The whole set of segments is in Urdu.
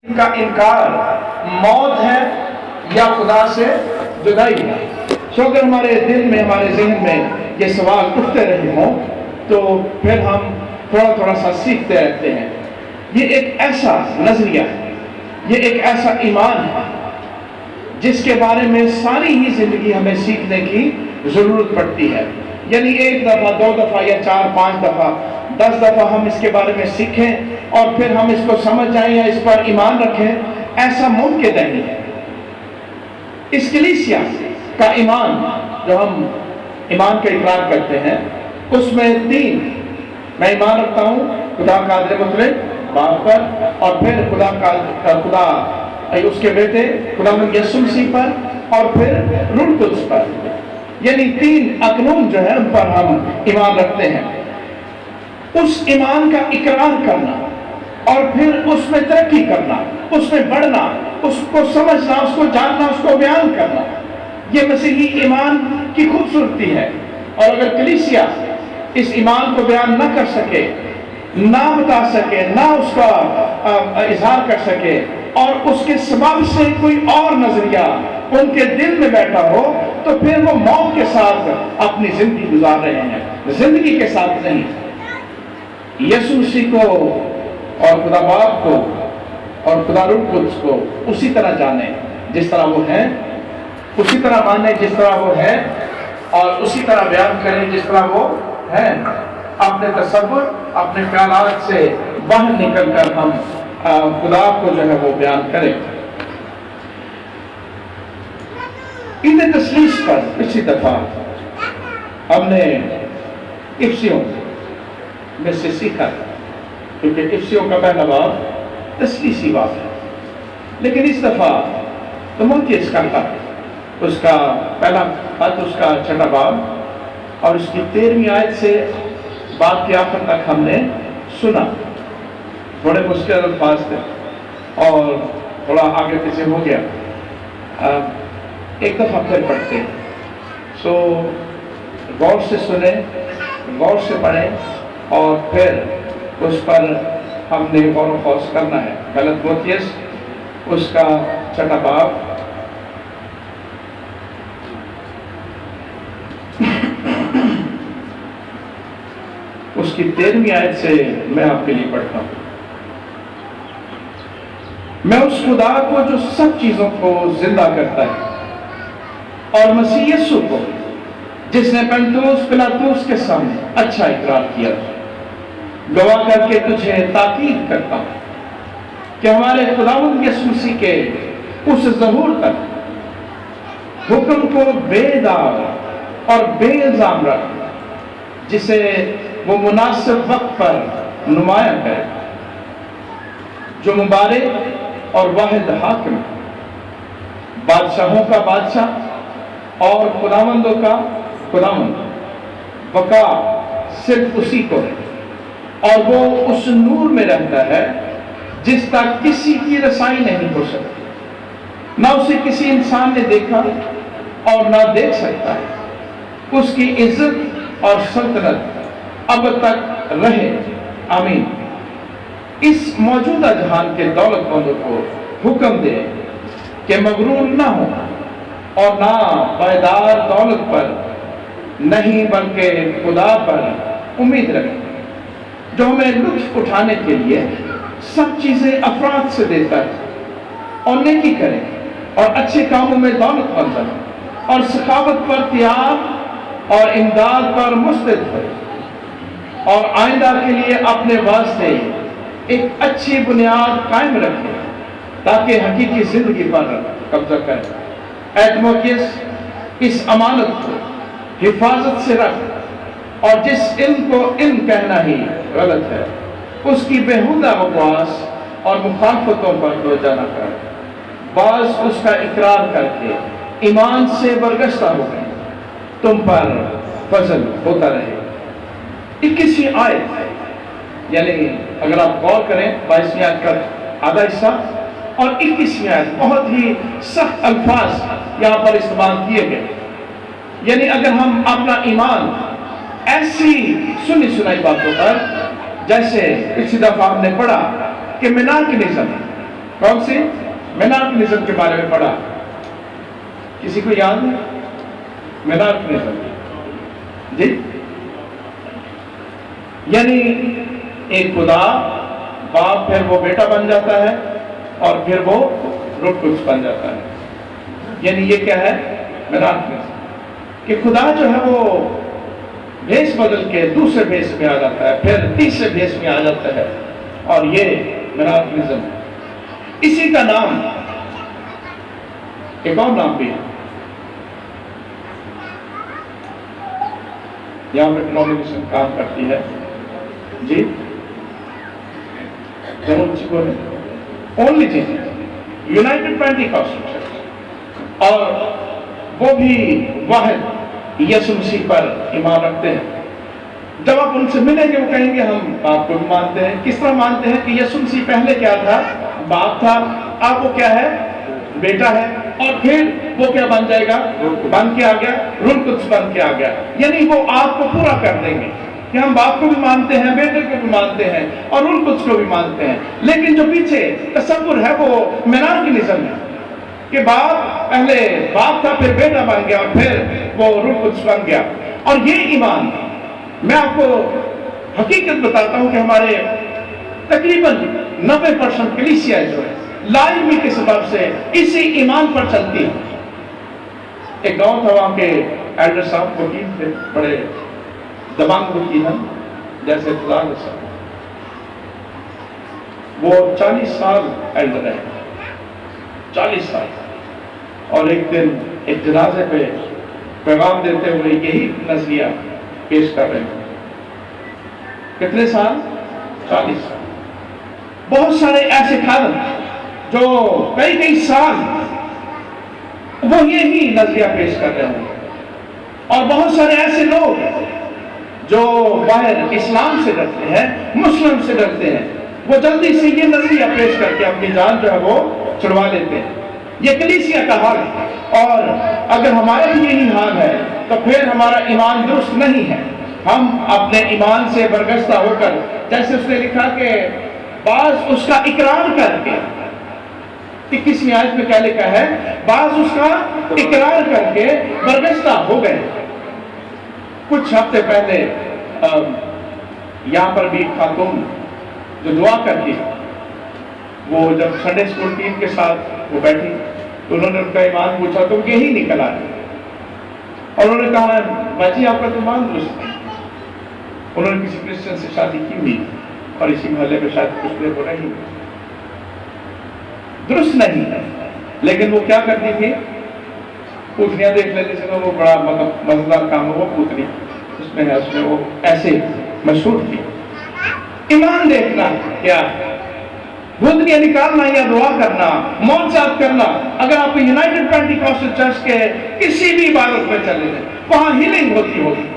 کا انکار موت ہے یا خدا سے جدائی ہے؟ اگر ہمارے دل میں ہمارے ذہن میں یہ سوال اٹھتے رہے ہوں تو پھر ہم تھوڑا تھوڑا سا سیکھتے رہتے ہیں۔ یہ ایک ایسا نظریہ ہے، یہ ایک ایسا ایمان ہے جس کے بارے میں ساری ہی زندگی ہمیں سیکھنے کی ضرورت پڑتی ہے۔ یعنی ایک دفعہ، دو دفعہ یا چار پانچ دفعہ، 10 دفعہ ہم اس کے بارے میں سیکھیں اور پھر ہم اس کو سمجھ جائیں یا اس پر ایمان رکھیں، ایسا ممکن نہیں ہے۔ اس کلیسیا کا ایمان جو ہم ایمان کا اقرار کرتے ہیں، اس میں 3 میں ایمان رکھتا ہوں: خدا قادر مطلق باپ پر، اور پھر خدا اس کے بیٹے خداوند یسوع مسیح پر، اور پھر روح القدس پر۔ یعنی 3 اقنوم جو ہے ان پر ہم ایمان رکھتے ہیں۔ اس ایمان کا اقرار کرنا اور پھر اس میں ترقی کرنا، اس میں بڑھنا، اس کو سمجھنا، اس کو جاننا، اس کو بیان کرنا، یہ مسیحی ایمان کی خوبصورتی ہے۔ اور اگر کلیسیا اس ایمان کو بیان نہ کر سکے، نہ بتا سکے، نہ اس کا اظہار کر سکے، اور اس کے سبب سے کوئی اور نظریہ ان کے دل میں بیٹھا ہو، تو پھر وہ موت کے ساتھ اپنی زندگی گزار رہے ہیں، زندگی کے ساتھ نہیں۔ یسوع مسیح کو اور خدا باپ کو اور خدا روح القدس کو اسی طرح جانیں جس طرح وہ ہیں، اسی طرح مانیں جس طرح وہ ہیں، اور اسی طرح بیان کریں جس طرح وہ ہیں۔ اپنے تصور، اپنے خیالات سے باہر نکل کر ہم خدا کو جو ہے وہ بیان کریں۔ عید تثلیث پر پچھلی دفعہ ہم نے افسیوں میں سے سیکھا، کیونکہ افسیوں کا پہلا باب تثلیثی باب ہے، لیکن اس دفعہ تموتھیوس کا خط، اس کا پہلا خط، اس کا 6واں باب اور اس کی 13ویں آیت سے بات کے آخر تک ہم نے سنا۔ تھوڑے مشکل الفاظ تھے اور تھوڑا آگے پیچھے ہو گیا، ایک دفعہ پھر پڑھتے ہیں۔ سو غور سے سنیں، غور سے پڑھیں، اور پھر اس پر ہم نے غور و خوض کرنا ہے۔ پہلا تموتھیوس اس کا 6واں باب اس کی 13ویں آیت سے میں آپ کے لیے پڑھتا ہوں۔ میں اس خدا کو جو سب چیزوں کو زندہ کرتا ہے، اور مسیح یسوع کو جس نے پنطوس پلاطوس کے سامنے اچھا اقرار کیا، گواہ کر کے تجھے تاکید کرتا ہوں کہ ہمارے خداوند یسوع مسیح کے اس ظہور تک حکم کو بے داغ اور بے الزام رکھ، جسے وہ مناسب وقت پر نمایاں کرے، جو مبارک اور واحد حاکم ہے، بادشاہوں کا بادشاہ اور خداوندوں کا خداوند، بقا صرف اسی کو ہے، اور وہ اس نور میں رہتا ہے جس تک کسی کی رسائی نہیں ہو سکتی، نہ اسے کسی انسان نے دیکھا اور نہ دیکھ سکتا ہے۔ اس کی عزت اور سلطنت اب تک رہے، آمین۔ اس موجودہ جہان کے دولت مندوں کو حکم دے کہ مغرور نہ ہو اور نہ پائیدار دولت پر نہیں بلکہ خدا پر امید رکھیں، جو ہمیں لطف اٹھانے کے لیے سب چیزیں افراد سے دیتا ہے، اور نیکی کریں اور اچھے کاموں میں دولت مند بنیں، اور سخاوت پر تیار اور امداد پر مستعد ہوئے، اور آئندہ کے لیے اپنے واسطے ایک اچھی بنیاد قائم رکھیں تاکہ حقیقی زندگی پر قبضہ کریں۔ اے تموتھیوس، اس امانت کو حفاظت سے رکھ، اور جس علم کو علم کہنا ہی غلط ہے، اس کی بیہودہ بکواس اور مخالفتوں پر توجہ نہ کر، بعض اس کا اقرار کر کے ایمان سے برگشتہ ہو گئے، تم پر فضل ہوتا رہے۔ 21ویں آیت، یعنی اگر آپ غور کریں 22ویں آیت کا آدھا حصہ اور 21ویں آیت، بہت ہی سخت الفاظ یہاں پر استعمال کیے گئے۔ یعنی اگر ہم اپنا ایمان ایسی سنی سنائی باتوں پر، جیسے پچھلی دفعہ ہم نے پڑھا کہ مناکنزم کون سی؟ مینارکنزم کے بارے میں پڑھا، کسی کو یاد ہے؟ مینارکنزم جی، یعنی ایک خدا باپ، پھر وہ بیٹا بن جاتا ہے، اور پھر وہ روح القدس بن جاتا ہے. یعنی یہ کیا ہے؟ مینارکنزم، کہ خدا جو ہے وہ بھیس بدل کے دوسرے بھیس میں آ جاتا ہے، پھر تیسرے بھیس میں آ جاتا ہے، اور یہ مینارکنزم ہے. اسی کا نام ایک اور نام بھی ہے. یہاں پہ ڈینومینیشن کام کرتی ہے جی، اونلی چیز یونائٹڈ پینٹیکاسٹل چرچ، اور وہ بھی واحد یسوع مسیح پر ایمان رکھتے ہیں. جب آپ ان سے ملیں گے وہ کہیں گے ہم باپ کو بھی مانتے ہیں. کس طرح مانتے ہیں؟ کہ یسوع مسیح پہلے کیا تھا؟ باپ تھا. آپ وہ کیا ہے؟ بیٹا ہے. اور پھر وہ کیا بن جائے گا؟ بن کے آ گیا، روح القدس بن کے آ گیا. یعنی وہ آپ کو پورا کر دیں گے کہ ہم باپ کو بھی مانتے ہیں، بیٹے کو بھی مانتے ہیں، اور روح القدس کو بھی مانتے ہیں. لیکن جو پیچھے تصور ہے وہ مینارکنزم ہے، کہ باپ پہلے باپ تھا، پھر بیٹا بن گیا، اور پھر وہ روح القدس بن گیا. اور یہ ایمان، میں آپ کو حقیقت بتاتا ہوں کہ ہمارے تقریباً 90% کلیسیا جو ہے لا علمی کے سبب سے اسی ایمان پر چلتی ہے. ایک گاؤں تھا، وہاں کے ایلڈر صاحب وکیل تھے، بڑے دبانگ وکیل ہیں، جیسے فلان صاحب. وہ 40 سال ایلڈر رہے، 40 سال. اور ایک دن ایک جنازے پہ پیغام دیتے ہوئے یہی نظریہ پیش کر رہے ہیں. کتنے سال؟ 40 سال. بہت سارے ایسے خادم جو کئی سال وہ یہی نظریہ پیش کر رہے ہیں، اور بہت سارے ایسے لوگ جو باہر اسلام سے ڈرتے ہیں، مسلم سے ڈرتے ہیں، وہ جلدی سے یہ نظریہ پیش کر کے اپنی جان جو ہے وہ چھڑوا لیتے ہیں. یہ کلیسیا کا حال ہے. اور اگر ہمارا بھی یہی حال ہے تو پھر ہمارا ایمان درست نہیں ہے. ہم اپنے ایمان سے برگشتہ ہو کر، جیسے اس نے لکھا کہ بعض اس کا اقرار کر کے، 21ویں آیت میں کیا لکھا ہے؟ بعض اس کا اقرار کر کے برگشتہ ہو گئے. کچھ ہفتے پہلے یہاں پر بھی خاتون جو دعا کرتی، وہ جب سنڈے اسکول ٹیم کے ساتھ وہ بیٹھی تو انہوں نے ان کا ایمان پوچھا تو یہی نکل آیا. اور انہوں نے کہا باجی آپ کا تو ایمان درست ہے. انہوں نے کسی کرسچن سے شادی کی ہوئی اور اسی محلے میں شاید کچھ دیر ہو رہی، درست نہیں ہے. لیکن وہ کیا کرتی تھی؟ پوتنیاں دیکھ لیتے تھے. وہ بڑا مزیدار کام ہے وہ پوتنی، اس میں وہ ایسے مشہور تھی. ایمان دیکھنا کیا ہے؟ بھوتنیاں نکالنا یا دعا کرنا، معجزات کرنا. اگر آپ یونائٹڈ پینٹیکاسٹل چرچ کے کسی بھی عبادت میں چلے جائیں وہاں ہیلنگ ہوتی ہوگی.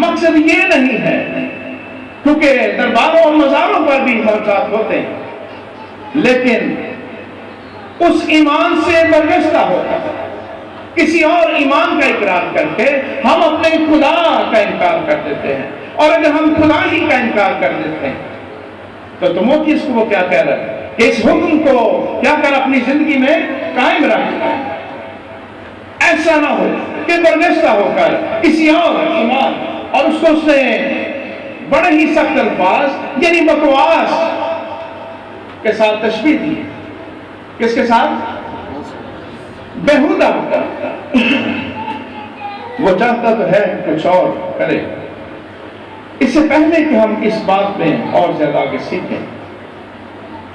مقصد یہ نہیں ہے، کیونکہ درباروں اور مزاروں پر بھی معجزات ہوتے ہیں، لیکن اس ایمان سے برگشتہ ہوتا ہے. کسی اور ایمان کا اقرار کر کے ہم اپنے خدا کا انکار کر دیتے ہیں. اور اگر ہم خدا ہی کا انکار کر دیتے ہیں تو تیموتھیوس کو وہ کیا کہہ رہا ہے کہ اس حکم کو کیا کر اپنی زندگی میں قائم رکھنا. ایسا نہ ہو کہ برگشتہ ہو کر کسی اور ایمان، اور اس کو اس نے بڑے ہی سخت الفاظ یعنی بکواس کے ساتھ تشبیہ دی. کس کے ساتھ؟ بیہودہ. وہ چاہتا تو ہے کچھ اور کرے. اس سے پہلے کہ ہم اس بات میں اور زیادہ آگے سیکھیں،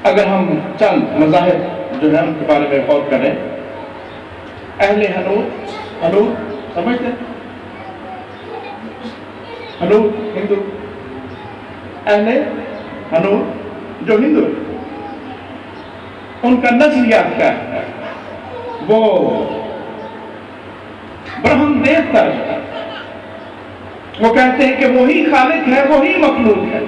اگر ہم چند مذاہب جو ہے ان کے بارے میں غور کریں. اہل ہنود سمجھتے؟ ہنود ہندو، اہل ہنود جو ہندو، ان کا نظریہ کیا ہے؟ وہ برہم دیوتا ہے. وہ کہتے ہیں کہ وہی خالق ہے، وہی مخلوق ہے.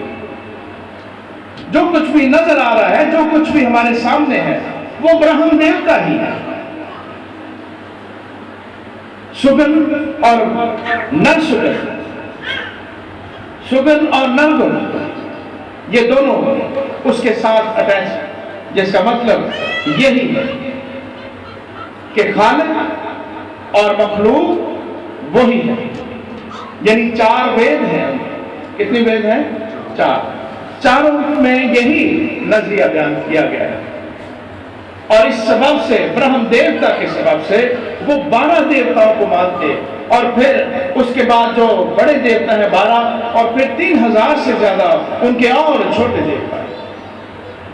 جو کچھ بھی نظر آ رہا ہے، جو کچھ بھی ہمارے سامنے ہے، وہ برہم دیوتا ہی ہے. سگن اور نر سگن، سگن اور نرگن، یہ دونوں اس کے ساتھ اٹیچ جس کا مطلب یہی ہے کہ خالق اور مخلوق وہی ہے، یعنی 4 وید ہیں۔ کتنے وید ہیں؟ 4۔ چاروں میں یہی نظریہ بیان کیا گیا ہے، اور اس سبب سے برہم دیوتا کے سبب سے وہ 12 دیوتاؤں کو مانتے، اور پھر اس کے بعد جو بڑے دیوتا ہیں 12، اور پھر 3000 سے زیادہ ان کے اور چھوٹے دیوتا ہیں۔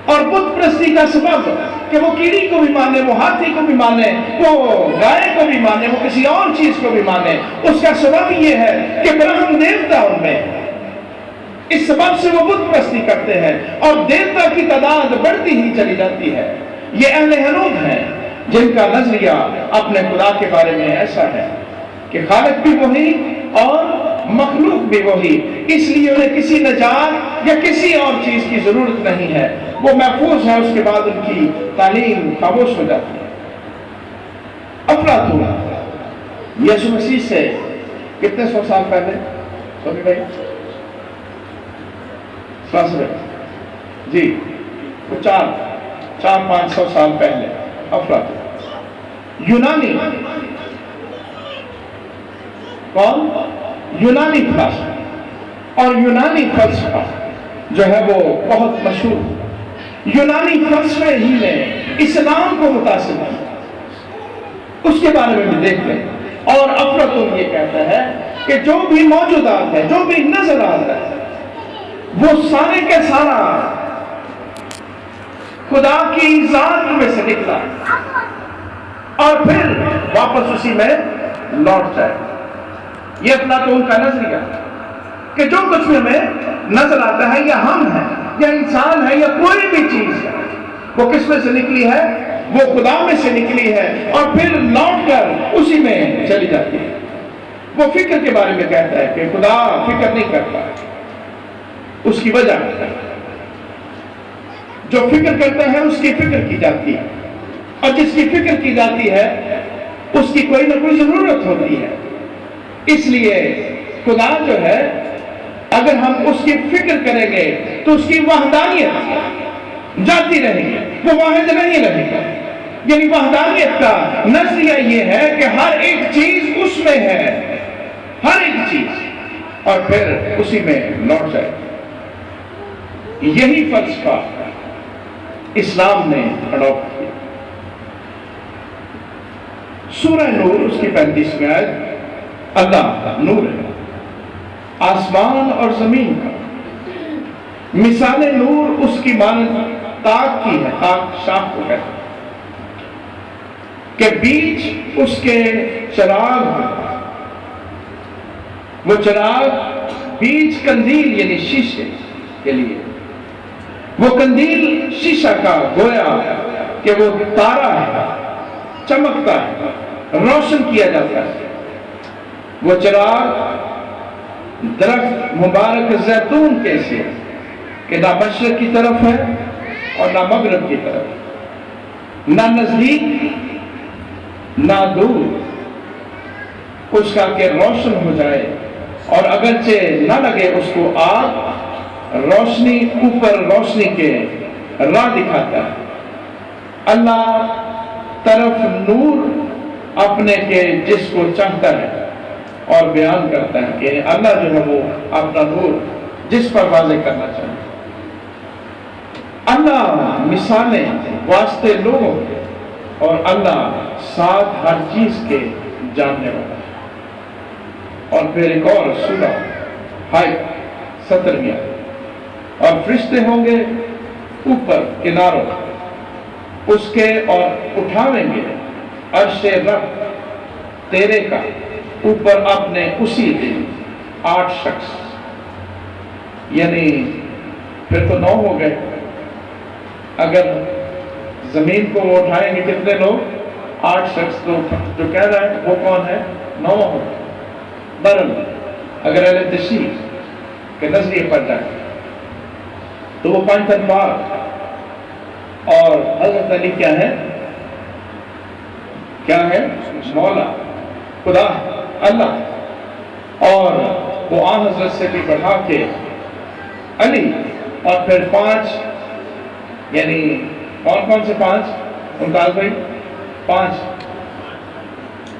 اور بت پرستی کا سبب کہ وہ کیڑی کو بھی مانے، وہ ہاتھی کو بھی مانے، وہ گائے کو بھی مانے، وہ کسی اور چیز کو بھی مانے، اس کا سبب یہ ہے کہ برہم دیوتا ان میں ہے۔ اس سبب سے وہ بت پرستی کرتے ہیں، اور دیوتا کی تعداد بڑھتی ہی چلی جاتی ہے۔ یہ اہل ہنود ہیں جن کا نظریہ اپنے خدا کے بارے میں ایسا ہے کہ خالق بھی وہی اور مخلوق بھی وہی، اس لیے انہیں کسی نجات یا کسی اور چیز کی ضرورت نہیں ہے، وہ محفوظ ہے۔ اس کے بعد ان کی تعلیم خاموش ہو جاتی ہے۔ افلاطون یسوع مسیح سے کتنے 100 سال پہلے؟ سوری بھائی، جی، وہ 400-500 سال پہلے افلاطون۔ یونانی کون؟ یونانی فلسفہ، اور یونانی فلسفہ جو ہے وہ بہت مشہور۔ یونانی فلسفے ہی نے اسلام کو متاثر کیا، اس کے بارے میں بھی دیکھ لیں۔ اور افلاطون یہ کہتا ہے کہ جو بھی موجودات ہے، جو بھی نظر آتا ہے، وہ سارے کے سارا خدا کی ذات میں سے نکلا اور پھر واپس اسی میں لوٹ جائے۔ یہ افلاطون کا نظریہ کہ جو کچھ بھی ہمیں نظر آتا ہے، یا ہم ہیں یا انسان ہے یا کوئی بھی چیز ہے، وہ کس میں سے نکلی ہے؟ وہ خدا میں سے نکلی ہے، اور پھر لوٹ کر اسی میں چلی جاتی ہے۔ وہ فکر کے بارے میں کہتا ہے کہ خدا فکر نہیں کرتا، اس کی وجہ جو فکر کرتا ہے اس کی فکر کی جاتی ہے، اور جس کی فکر کی جاتی ہے اس کی کوئی نہ کوئی ضرورت ہوتی ہے۔ اس لیے خدا جو ہے، اگر ہم اس کی فکر کریں گے تو اس کی وحدانیت جاتی رہے گی، وہ واحد نہیں رہے گا۔ یعنی وحدانیت کا نظریہ یہ ہے کہ ہر ایک چیز اس میں ہے، ہر ایک چیز، اور پھر اسی میں لوٹ جائے۔ یہی فلسفہ اسلام نے اڈاپٹ کیا۔ سورہ نور اس کی 35ویں آیت، اللہ نور ہے، آسمان اور زمین کا مثال نور اس کی مانند تاک کی ہے، تاک شاخ کو کہتے ہیں، کہ بیچ اس کے چراغ ہے، وہ چراغ بیچ قندیل یعنی شیشے کے لیے، وہ قندیل شیشہ کا گویا کہ وہ تارا ہے، چمکتا ہے، روشن کیا جاتا ہے۔ وہ چراغ درخت مبارک زیتون کیسے کہ نہ مشرق کی طرف ہے اور نہ مغرب کی طرف، نہ نزدیک نہ دور، اس کا کہ روشن ہو جائے، اور اگرچہ نہ لگے اس کو آگ، روشنی اوپر روشنی کے راہ دکھاتا ہے۔ اللہ طرف نور اپنے کے جس کو چاہتا ہے اور بیان کرتا ہے کہ اللہ جو ہے وہ اپنا نور جس پر واضح کرنا چاہتا ہے۔ اللہ مثالیں واسطے لوگوں کے، اور اللہ ساتھ ہر چیز کے جاننے والا ہے۔ اور پھر ایک اور سورہ ہائے 17 اور فرشتے ہوں گے اوپر کناروں اس کے، اور اٹھاویں گے عرش رب تیرے کا اوپر اپنے اسی دن 8 شخص، یعنی پھر تو 9 ہو گئے۔ اگر زمین کو وہ اٹھائیں گے کتنے لوگ؟ 8 شخص۔ تو جو کہہ رہا ہے وہ کون ہے؟ 9 ہو گئے۔ برن اگر اہل تشریح کے نظریے پر جائیں تو وہ 5 انوار، اور حضرت علی کیا ہے؟ کیا ہے؟ مولا، خدا، اللہ، اور وہ آن حضرت سے بھی بڑھا کے علی، اور پھر 5 یعنی کون کون سے 5؟ ممتاز بھائی 5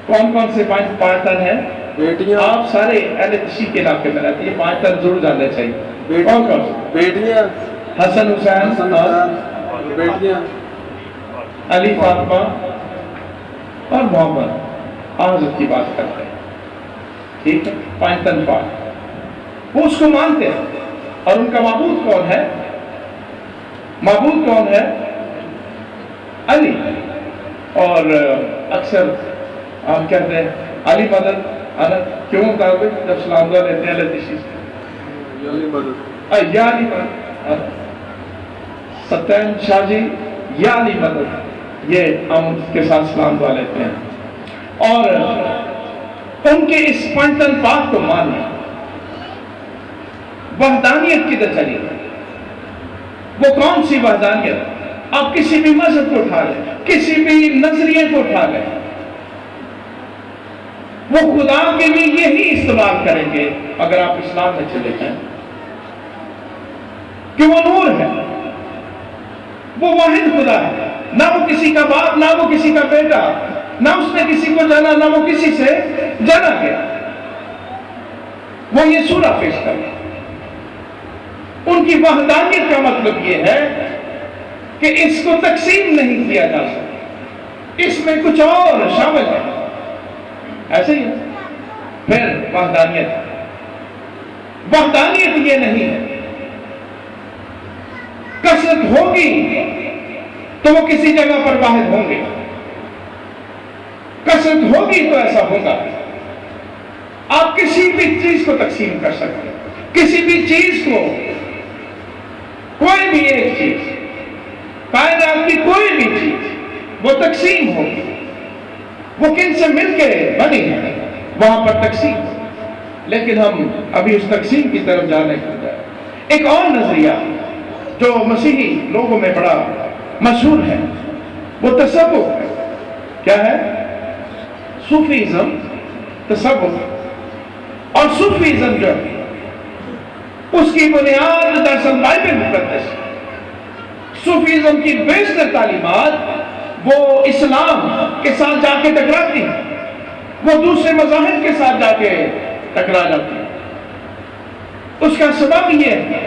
کون کون سے 5 تن ہیں؟ بیٹیاں. آپ سارے اہل تشریح کے علاقے میں رہتے ہیں، 5 تن ضرور جاننے چاہیے. کون کون سے؟ بیٹیاں. حسن حسین اور بیٹیاں. علی فاطمہ اور محمد. حضرت کی بات کرتے ہیں، ٹھیک ہے. 5 تن پاک وہ اس کو مانتے ہیں. اور ان کا معبود کون ہے؟ معبود کون ہے؟ علی. اور اکثر آپ کہتے ہیں علی مدد. کیوں مطابق جب سلام دعا لیتے ہیں علی تشریف سے علی مدد یا علی مدد. ستین شاہ جی یا علی مدد، یہ ہم کے ساتھ سلام دعا لیتے ہیں. اور ان کے اس 5 تن پاک کو ماننا. وحدانیت کدھر چلی ہے؟ وہ کون سی وحدانیت؟ آپ کسی بھی مذہب کو اٹھا لیں، کسی بھی نظریے کو اٹھا لیں، وہ خدا کے لیے یہی استعمال کریں گے اگر آپ اسلام میں چلے جائیں کہ وہ نور ہے، وہ واحد خدا ہے. نہ وہ کسی کا باپ، نہ وہ کسی کا بیٹا، نہ اس نے کسی کو جانا، نہ وہ کسی سے جانا گیا. وہ یہ سورہ پیش کر رہے ہیں. ان کی وحدانیت کا مطلب یہ ہے کہ اس کو تقسیم نہیں کیا جا سکتا، اس میں کچھ اور شامل ہے. ایسے ہی ہے. پھر وحدانیت یہ نہیں ہے کثرت ہوگی تو وہ کسی جگہ پر واحد ہوں گے، کثرت ہوگی تو ایسا ہوگا. آپ کسی بھی چیز کو تقسیم کر سکتے ہیں، کسی بھی چیز کو، کوئی بھی ایک چیز، کائنات کی کوئی بھی چیز وہ تقسیم ہوگی. وہ کن سے مل کے بنی ہے، وہاں پر تقسیم. لیکن ہم ابھی اس تقسیم کی طرف جانے کے بجائے ایک اور نظریہ جو مسیحی لوگوں میں بڑا مشہور ہے، وہ تصوف ہے. کیا ہے؟ صوفیزم. تصوف اور صوفیزم جو ہے اس کی بنیاد دراصل بائبل مقدس ہے. صوفیزم کی بیشتر تعلیمات وہ اسلام کے ساتھ جا کے ٹکراتی ہیں، وہ دوسرے مذاہب کے ساتھ جا کے ٹکرا جاتی ہیں. اس کا سبب یہ ہے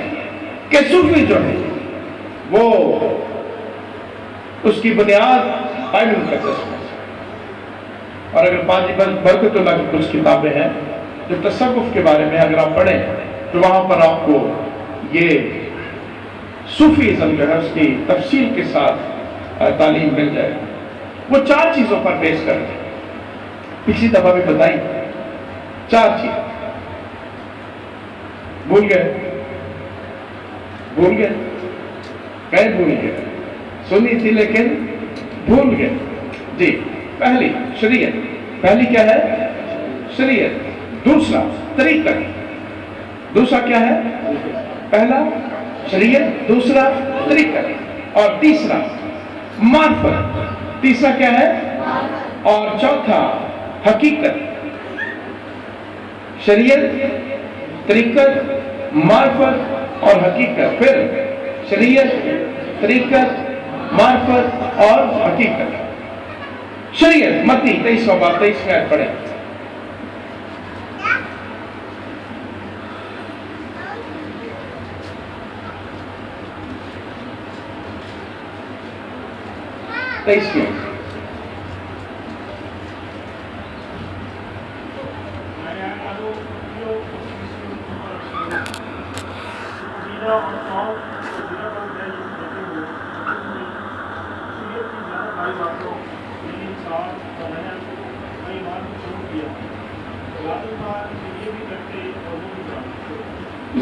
کہ صوفی جو ہے وہ اس کی بنیاد بائبل مقدس ہے. اور اگر 5 برکت اللہ کی کچھ کتابیں ہیں جو تصوف کے بارے میں اگر آپ پڑھیں تو وہاں پر آپ کو یہ صوفیزم جو ہے اس کی تفصیل کے ساتھ تعلیم مل جائے. وہ 4 چیزوں پر بیس کرتے ہیں. پچھلی دفعہ بھی بتائی 4 چیز. بھول گئے؟ کہیں بھول گئے؟ سنی تھی لیکن بھول گئے. جی. پہلی شریعت. پہلی کیا ہے؟ شریعت. دوسرا طریقہ. دوسرا کیا ہے؟ پہلا شریعت، دوسرا طریقہ، اور تیسرا معرفت. تیسرا کیا ہے؟ اور چوتھا حقیقت. شریعت، طریقت، معرفت اور حقیقت. پھر شریعت، طریقت، معرفت اور حقیقت. شریعت متی 23 باب 23 میں پڑھیں.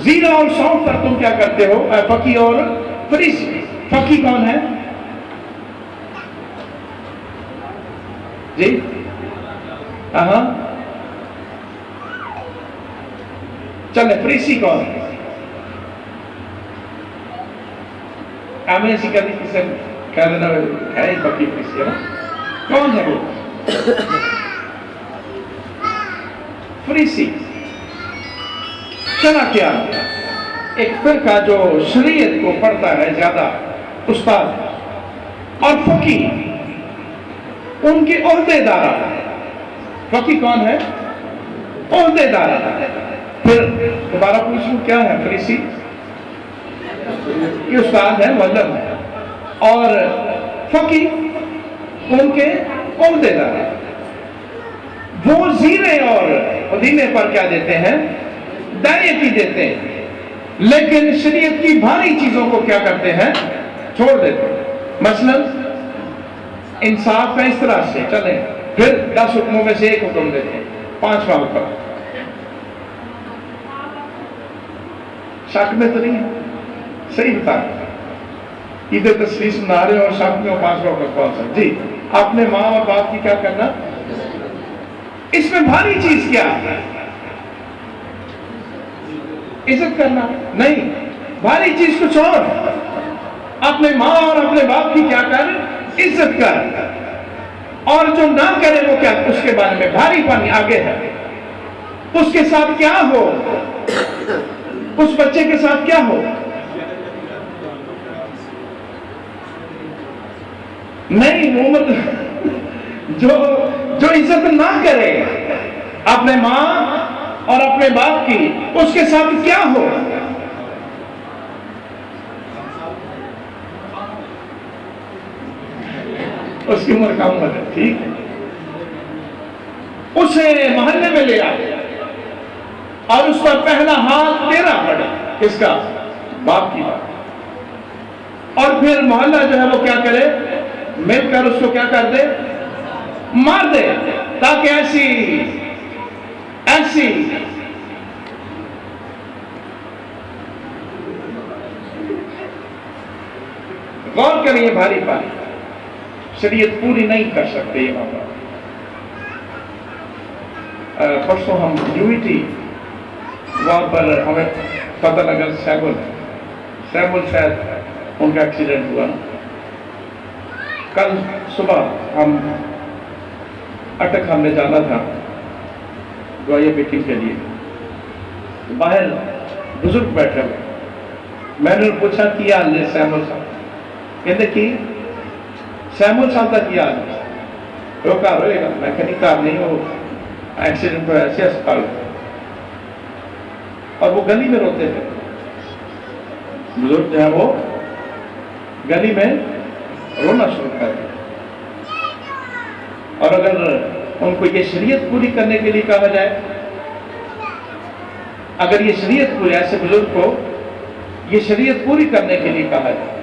زیرہ اور سونف پر تم کیا کرتے ہو؟ فقی اور فریسی. فقی کون ہے؟ جی ہاں چلے. فریسی کون ہے؟ ہمیں اسی کا کسی کہہ دینا ہے فقی فریسی ہے نا. کون ہے وہ؟ فریسی. چلا کیا ایک فرقہ جو شریعت کو پڑھتا ہے زیادہ، استاد اور فقی ان کے عہدیدار. فقی کون ہے؟ عہدیدار. پھر دوبارہ پوچھوں کیا ہے فریسی؟ یہ استاد ہے، معلم ہے. اور فقی ان کے عہدیدار. وہ زیرے اور مدینے پر کیا دیتے ہیں؟ دائیتی دیتے ہیں. لیکن شریعت کی بھاری چیزوں کو کیا کرتے ہیں؟ چھوڑ دیتے ہیں. مثلا انصاف ہے اس طرح سے چلیں. پھر 10 حکموں میں سے ایک حکم دیتے ہیں، 5واں حکم. شک میں تو نہیں ہے؟ صحیح بتا ادھر تصویر سنا رہے اور شک میں 5واں حکم کون سا؟ جی آپ نے ماں اور باپ کی کیا کرنا؟ اس میں بھاری چیز کیا ہے؟ عزت کرنا نہیں. بھاری چیز کچھ اور. اپنے ماں اور اپنے باپ کی کیا کر؟ عزت کر. اور جو نہ کرے وہ کیا؟ اس کے بارے میں بھاری پانی آگے ہے. اس کے ساتھ کیا ہو؟ اس بچے کے ساتھ کیا ہو؟ نہیں وہ جو عزت نہ کرے اپنے ماں اور اپنے باپ کی، اس کے ساتھ کیا ہو؟ اس کی عمر کم ہے، ٹھیک ہے. اسے محلے میں لے آئے اور اس پر پہلا ہاتھ تیرا پڑے. کس کا؟ باپ کی بات. اور پھر محلہ جو ہے وہ کیا کرے؟ مل کر اس کو کیا کر دے؟ مار دے. تاکہ ایسی غور کریے بھاری پانی. شریعت پوری نہیں کر سکتے یہ بابا. پرسوں ہم یونٹی وہاں پر ہمیں پتہ لگا سیمول شاید ان کا ایکسیڈنٹ ہوا. کل صبح ہم اٹک ہم نے جانا تھا دعائیہ میٹنگ کے لیے. باہر بزرگ بیٹھے ہوئے. میں نے پوچھا کیا حال ہے سیمول صاحب؟ کہتے کی سیمول صاحب کا کیا حال ہے؟ وہ کار ہوئے گا. میں کہیں کار نہیں ہو ایکسیڈنٹ ہوا ایسے اسپتال. اور وہ گلی میں روتے تھے. بزرگ جو ہے وہ گلی میں رونا شروع کر دیا. اور اگر ان کو یہ شریعت پوری کرنے کے لیے کہا جائے، اگر یہ شریعت پوری ایسے بزرگ کو یہ شریعت پوری کرنے کے لیے کہا جائے،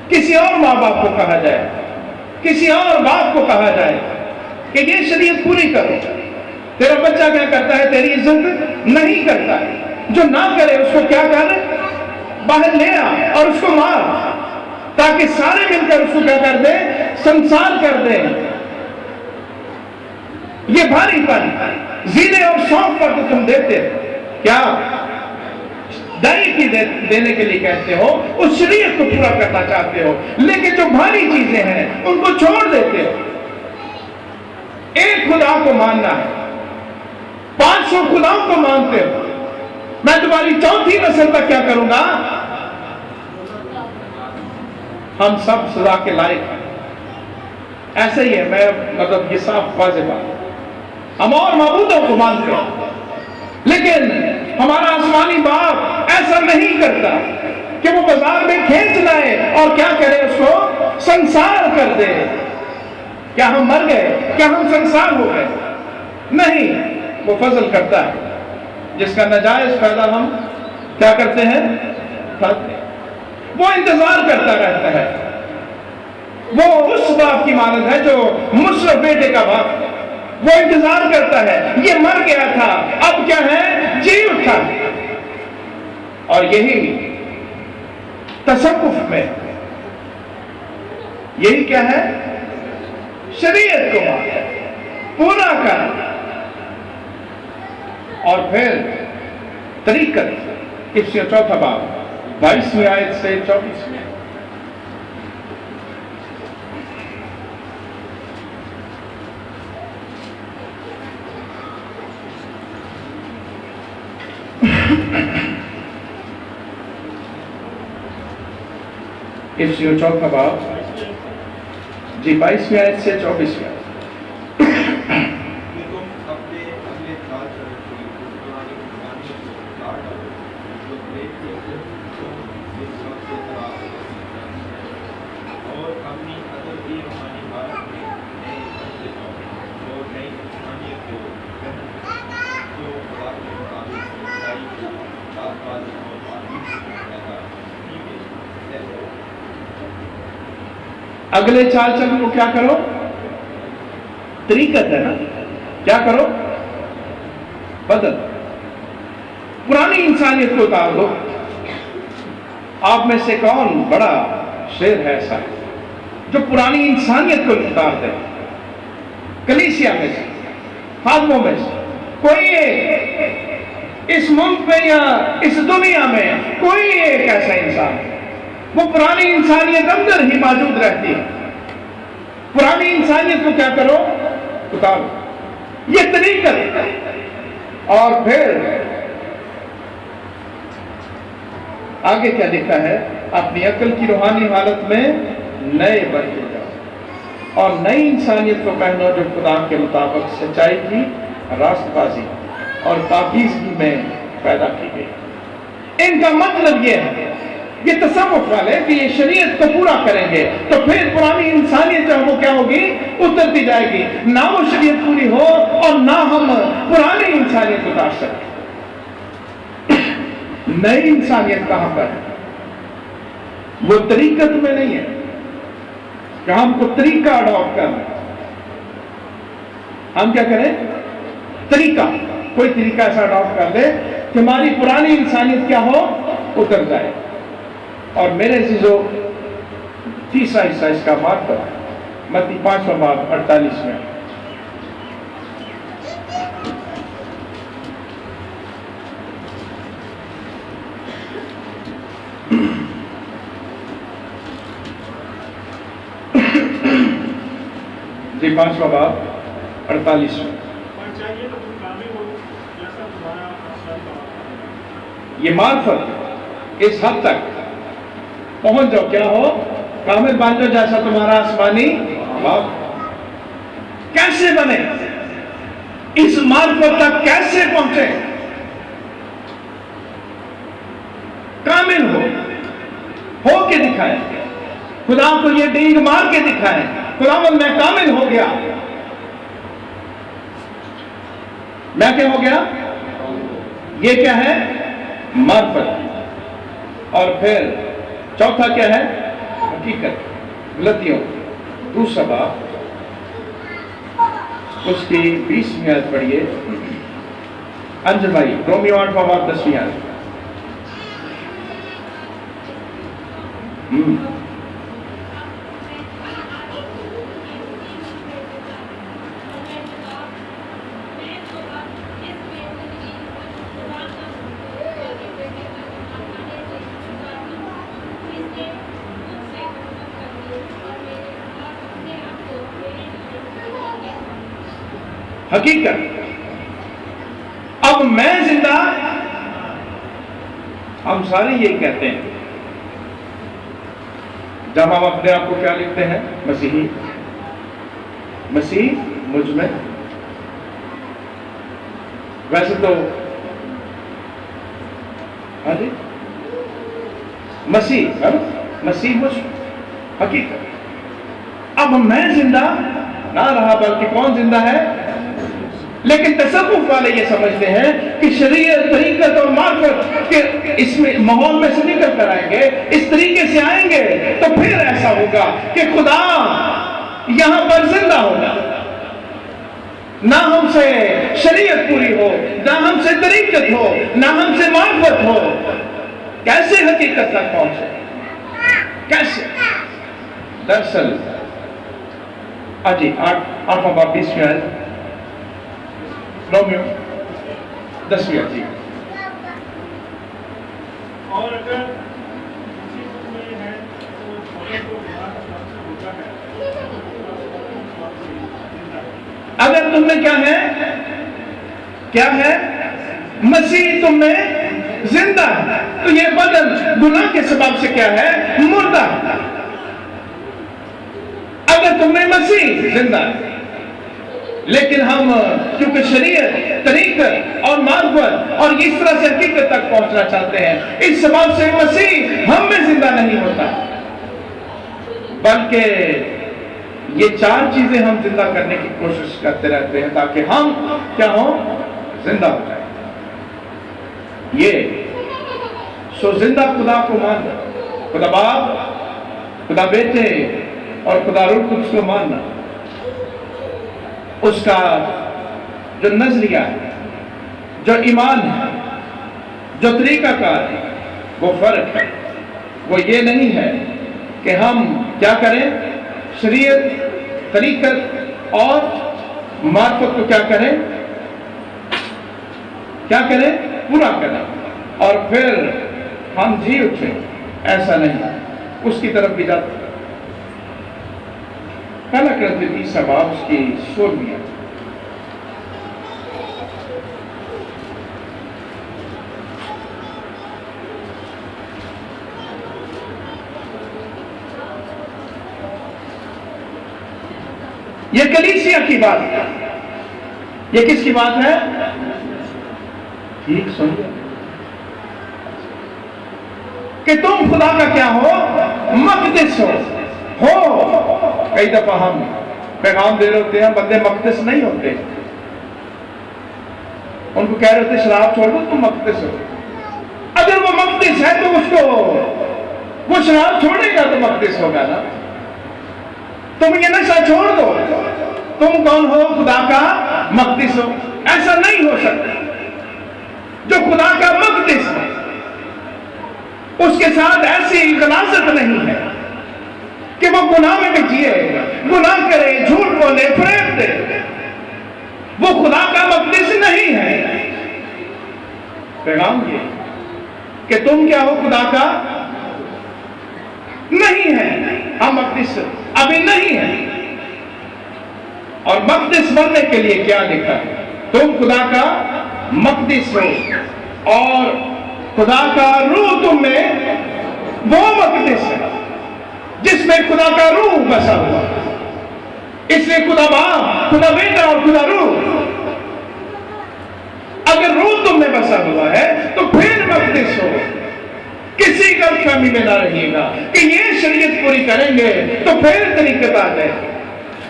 کسی اور ماں باپ کو کہا جائے، کسی اور باپ کو کہا جائے کہ یہ شریعت پوری کرو، تیرا بچہ کیا کرتا ہے؟ تیری عزت نہیں کرتا ہے. جو نہ کرے اس کو کیا کر؟ باہر لے آ اور اس کو مار، تاکہ سارے مل کر اس کو کیا کر دے؟ سنسار کر دے. یہ بھاری پن زینے اور شوق پر تو تم دیتے کیا؟ دائی کی دینے کے لیے کہتے ہو، اس شریعت کو پورا کرنا چاہتے ہو، لیکن جو بھاری چیزیں ہیں ان کو چھوڑ دیتے ہو. ایک خدا کو ماننا ہے، 500 خداؤں کو مانتے ہو. میں تمہاری 4تھی نسل تک کیا کروں گا؟ ہم سب سزا کے لائق ہیں. ایسے ہی ہے. میں مطلب یہ صاف واضح بات. ہم اور معبودوں کو مانتے ہیں، لیکن ہمارا آسمانی باپ ایسا نہیں کرتا کہ وہ بازار میں کھینچ لائے اور کیا کرے؟ اس کو سنسار کر دے. کیا ہم مر گئے؟ کیا ہم سنسار ہو گئے؟ نہیں. وہ فضل کرتا ہے. جس کا ناجائز فائدہ ہم کیا کرتے ہیں؟ کھاتے ہیں. وہ انتظار کرتا رہتا ہے. وہ اس باپ کی مانند ہے جو مصرف بیٹے کا باپ ہے. وہ انتظار کرتا ہے. یہ مر گیا تھا، اب کیا ہے؟ جی اٹھا. اور یہی تصوف میں یہی کیا ہے؟ شریعت کو پورا کر. اور پھر طریقت اس سے 4 باب 22ویں آیت سے 24ویں. اس سے 4 باب جی 22ویں آیت سے 24ویں آیت. اگلے چال چلن کو کیا کرو؟ طریقت ہے نا، کیا کرو؟ بدل. پرانی انسانیت کو اتار دو. آپ میں سے کون بڑا شیر ہے ایسا جو پرانی انسانیت کو اتار دے؟ کلیسیا میں سے، خادموں میں سے کوئی اس ملک میں یا اس دنیا میں کوئی ایک ایسا انسان ہے وہ پرانی انسانیت اندر ہی موجود رہتی ہے. پرانی انسانیت کو کیا کرو؟ اتارو. یہ طریقت. اور پھر آگے کیا لکھا ہے؟ اپنی عقل کی روحانی حالت میں نئے بنتے جاؤ اور نئی انسانیت کو پہنو جو خدا کے مطابق سچائی کی راست بازی اور پاکیزگی میں پیدا کی گئی. ان کا مطلب یہ ہے، یہ تصوف والے کہ یہ شریعت کو پورا کریں گے تو پھر پرانی انسانیت جو وہ کیا ہوگی؟ اترتی جائے گی. نہ وہ شریعت پوری ہو اور نہ ہم پرانی انسانیت اتار سکیں. نئی انسانیت کہاں پر ہے؟ وہ طریقت میں نہیں ہے کہ ہم کو طریقہ اڈاپٹ کرنا. ہم کیا کریں؟ طریقہ. کوئی طریقہ ایسا اڈاپٹ کر لے کہ ہماری پرانی انسانیت کیا ہو؟ اتر جائے. اور میرے عزیزو، تیسرا حصہ اس کا بات پر متی 5واں باب 48 میں. جی 5واں باب 48 میں. یہ معرفت اس حد تک پہنچ جاؤ، کیا ہو؟ کامل بن جاؤ جیسا تمہارا آسمانی باپ. کیسے بنے؟ اس معرفت تک کیسے پہنچے؟ کامل ہو کے دکھائے. خدا کو یہ ڈینگ مار کے دکھائے، خداوند میں کامل ہو گیا. میں کیا ہو گیا؟ یہ کیا ہے؟ معرفت. اور پھر چوتھا کیا ہے؟ حقیقت. غلطیوں دوسرا باب اس کی 20ویں آیت پڑھیے. انجل بھائی رومیو 8واں باب 10ویں آیت. حقیقت. اب میں زندہ. ہم سارے یہی کہتے ہیں جب ہم اپنے آپ کو کیا لکھتے ہیں؟ مسیحی. مسیح مجھ میں. ویسے تو ہاں جی مسیح مسیح مجھ. حقیقت. اب میں زندہ نہ رہا بلکہ کون زندہ ہے؟ لیکن تصوف والے یہ سمجھتے ہیں کہ شریعت، طریقت اور معرفت کے اس میں ماحول میں سے نکل کر آئیں گے، اس طریقے سے آئیں گے تو پھر ایسا ہوگا کہ خدا یہاں پر زندہ ہوگا. نہ ہم سے شریعت پوری ہو، نہ ہم سے طریقت ہو، نہ ہم سے معرفت ہو. کیسے حقیقت تک پہنچے؟ کیسے؟ دراصل آجی 8واں باب 20ویں آیت. رومیو 10ویں آیت. اور اگر کسی کو میں ہے تو عورت کو گناہ کا سب سے ہوتا ہے. اگر تم میں کیا ہے؟ کیا ہے؟ مسیح تم میں زندہ ہے تو یہ بدن گناہ کے سبب سے کیا ہے؟ مردہ. اگر تم میں مسیح زندہ ہے، لیکن ہم کیونکہ شریعت، طریقت اور معرفت اور اس طرح سے حقیقت تک پہنچنا چاہتے ہیں، اس سبب سے مسیح ہم میں زندہ نہیں ہوتا، بلکہ یہ چار چیزیں ہم زندہ کرنے کی کوشش کرتے رہتے ہیں تاکہ ہم کیا ہوں؟ زندہ ہو جائیں۔ یہ سو زندہ خدا کو ماننا، خدا باپ، خدا بیٹے اور خدا روح القدس کو ماننا، اس کا جو نظریہ ہے، جو ایمان ہے، جو طریقہ کار ہے، وہ فرق ہے۔ وہ یہ نہیں ہے کہ ہم کیا کریں؟ شریعت، طریقت اور معرفت کو کیا کریں؟ کیا کریں؟ پورا کریں اور پھر ہم جی اٹھیں۔ ایسا نہیں، اس کی طرف بھی جاتے۔ پہلا کرتے 20 باب اس کی 16۔ یہ کلیسیا کی بات ہے۔ یہ کس کی بات ہے؟ ٹھیک سنیے کہ تم خدا کا کیا ہو؟ مقدس ہو۔ کئی دفعہ ہم پیغام دے رہے ہوتے ہیں، بندے مقدس نہیں ہوتے، ان کو کہہ رہے ہوتے شراب چھوڑ دو، تم مقدس ہو۔ اگر وہ مقدس ہے تو اس کو وہ شراب چھوڑے گا تو مقدس ہوگا نا۔ تم یہ نشہ چھوڑ دو، تم کون ہو؟ خدا کا مقدس ہو۔ ایسا نہیں ہو سکتا۔ جو خدا کا مقدس ہے اس کے ساتھ ایسی غلاظت نہیں ہے کہ وہ گناہ میں بھی جیے، گناہ کرے، جھوٹ بولے، فریب دے۔ وہ خدا کا مقدس نہیں ہے۔ پیغام یہ کہ تم کیا ہو؟ خدا کا نہیں ہے۔ ہم مقدس ابھی نہیں ہے۔ اور مقدس بننے کے لیے کیا لکھا ہے؟ تم خدا کا مقدس ہو اور خدا کا روح تم میں، وہ مقدس ہے جس میں خدا کا روح بسا ہوا ہے۔ اس لیے خدا باپ، خدا بیٹا اور خدا روح، اگر روح تم میں بسا ہوا ہے تو پھر مقدس ہو۔ کسی غلط فہمی میں نہ رہیے گا کہ یہ شریعت پوری کریں گے تو پھر طریقت آ جائے،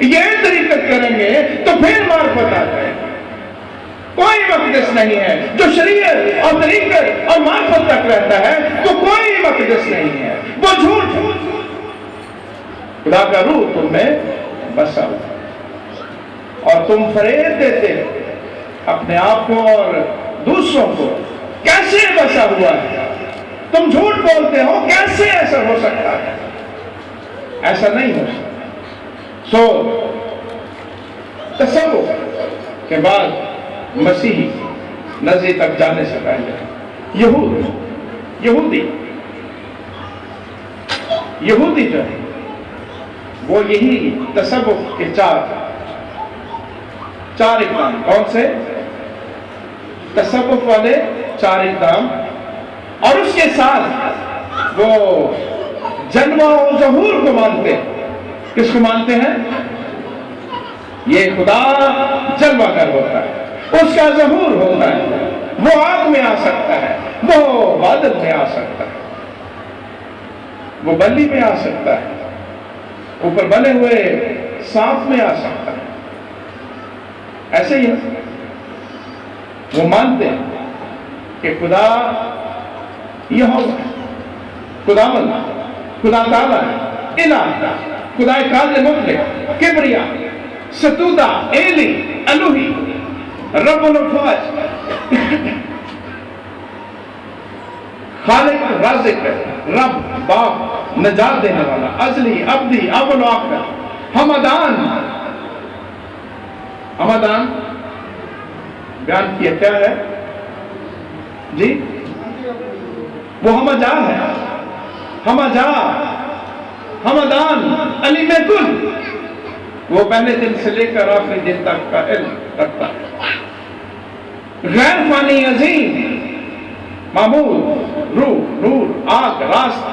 یہ طریقت کریں گے تو پھر معرفت آ جائے۔ کوئی مقدس نہیں ہے جو شریعت اور طریقت اور معرفت تک رہتا ہے، تو کوئی مقدس نہیں ہے، وہ جھوٹ ہے۔ خدا کا روح تم میں بسا ہوا ہے اور تم فریب دیتے اپنے آپ کو اور دوسروں کو۔ کیسے بسا ہوا ہے؟ تم جھوٹ بولتے ہو، کیسے ایسا ہو سکتا ہے؟ ایسا نہیں ہو سکتا۔ تصور کے بعد مسیحی نزدے تک جانے سے پہلے یہودی جو ہے وہ یہی تصوف کے چار اقدام، کون سے؟ تصوف والے 4 اقدام، اور اس کے ساتھ وہ جلوہ و ظہور کو مانتے ہیں۔ کس کو مانتے ہیں؟ یہ خدا جلوہ گر ہوتا ہے، اس کا ظہور ہوتا ہے، وہ آگ میں آ سکتا ہے، وہ بادل میں آ سکتا ہے، وہ بلی میں آ سکتا ہے، اوپر بنے ہوئے سانپ میں آ سکتا ہے۔ ایسے ہی وہ مانتے ہیں کہ خدا یہوہ ہے، خدا مند، خدا تعالیٰ ہے، الہ، خدا قادر مطلق، کبریا، ستودہ، ایلی، الوہی، رب الافواج، خالق، رازق، رب، باپ، نجات دینے والا، ازلی، ابدی، اول و آخر، ہمدان بیان کیا کیا ہے جی؟ وہ ہمجا ہے، ہمجا، ہمدان، علیم کل، وہ پہلے دن سے لے کر آخری دن تک کا علم رکھتا ہے، غیر فانی، عظیم، معمول، روح، نور، آگ، راست،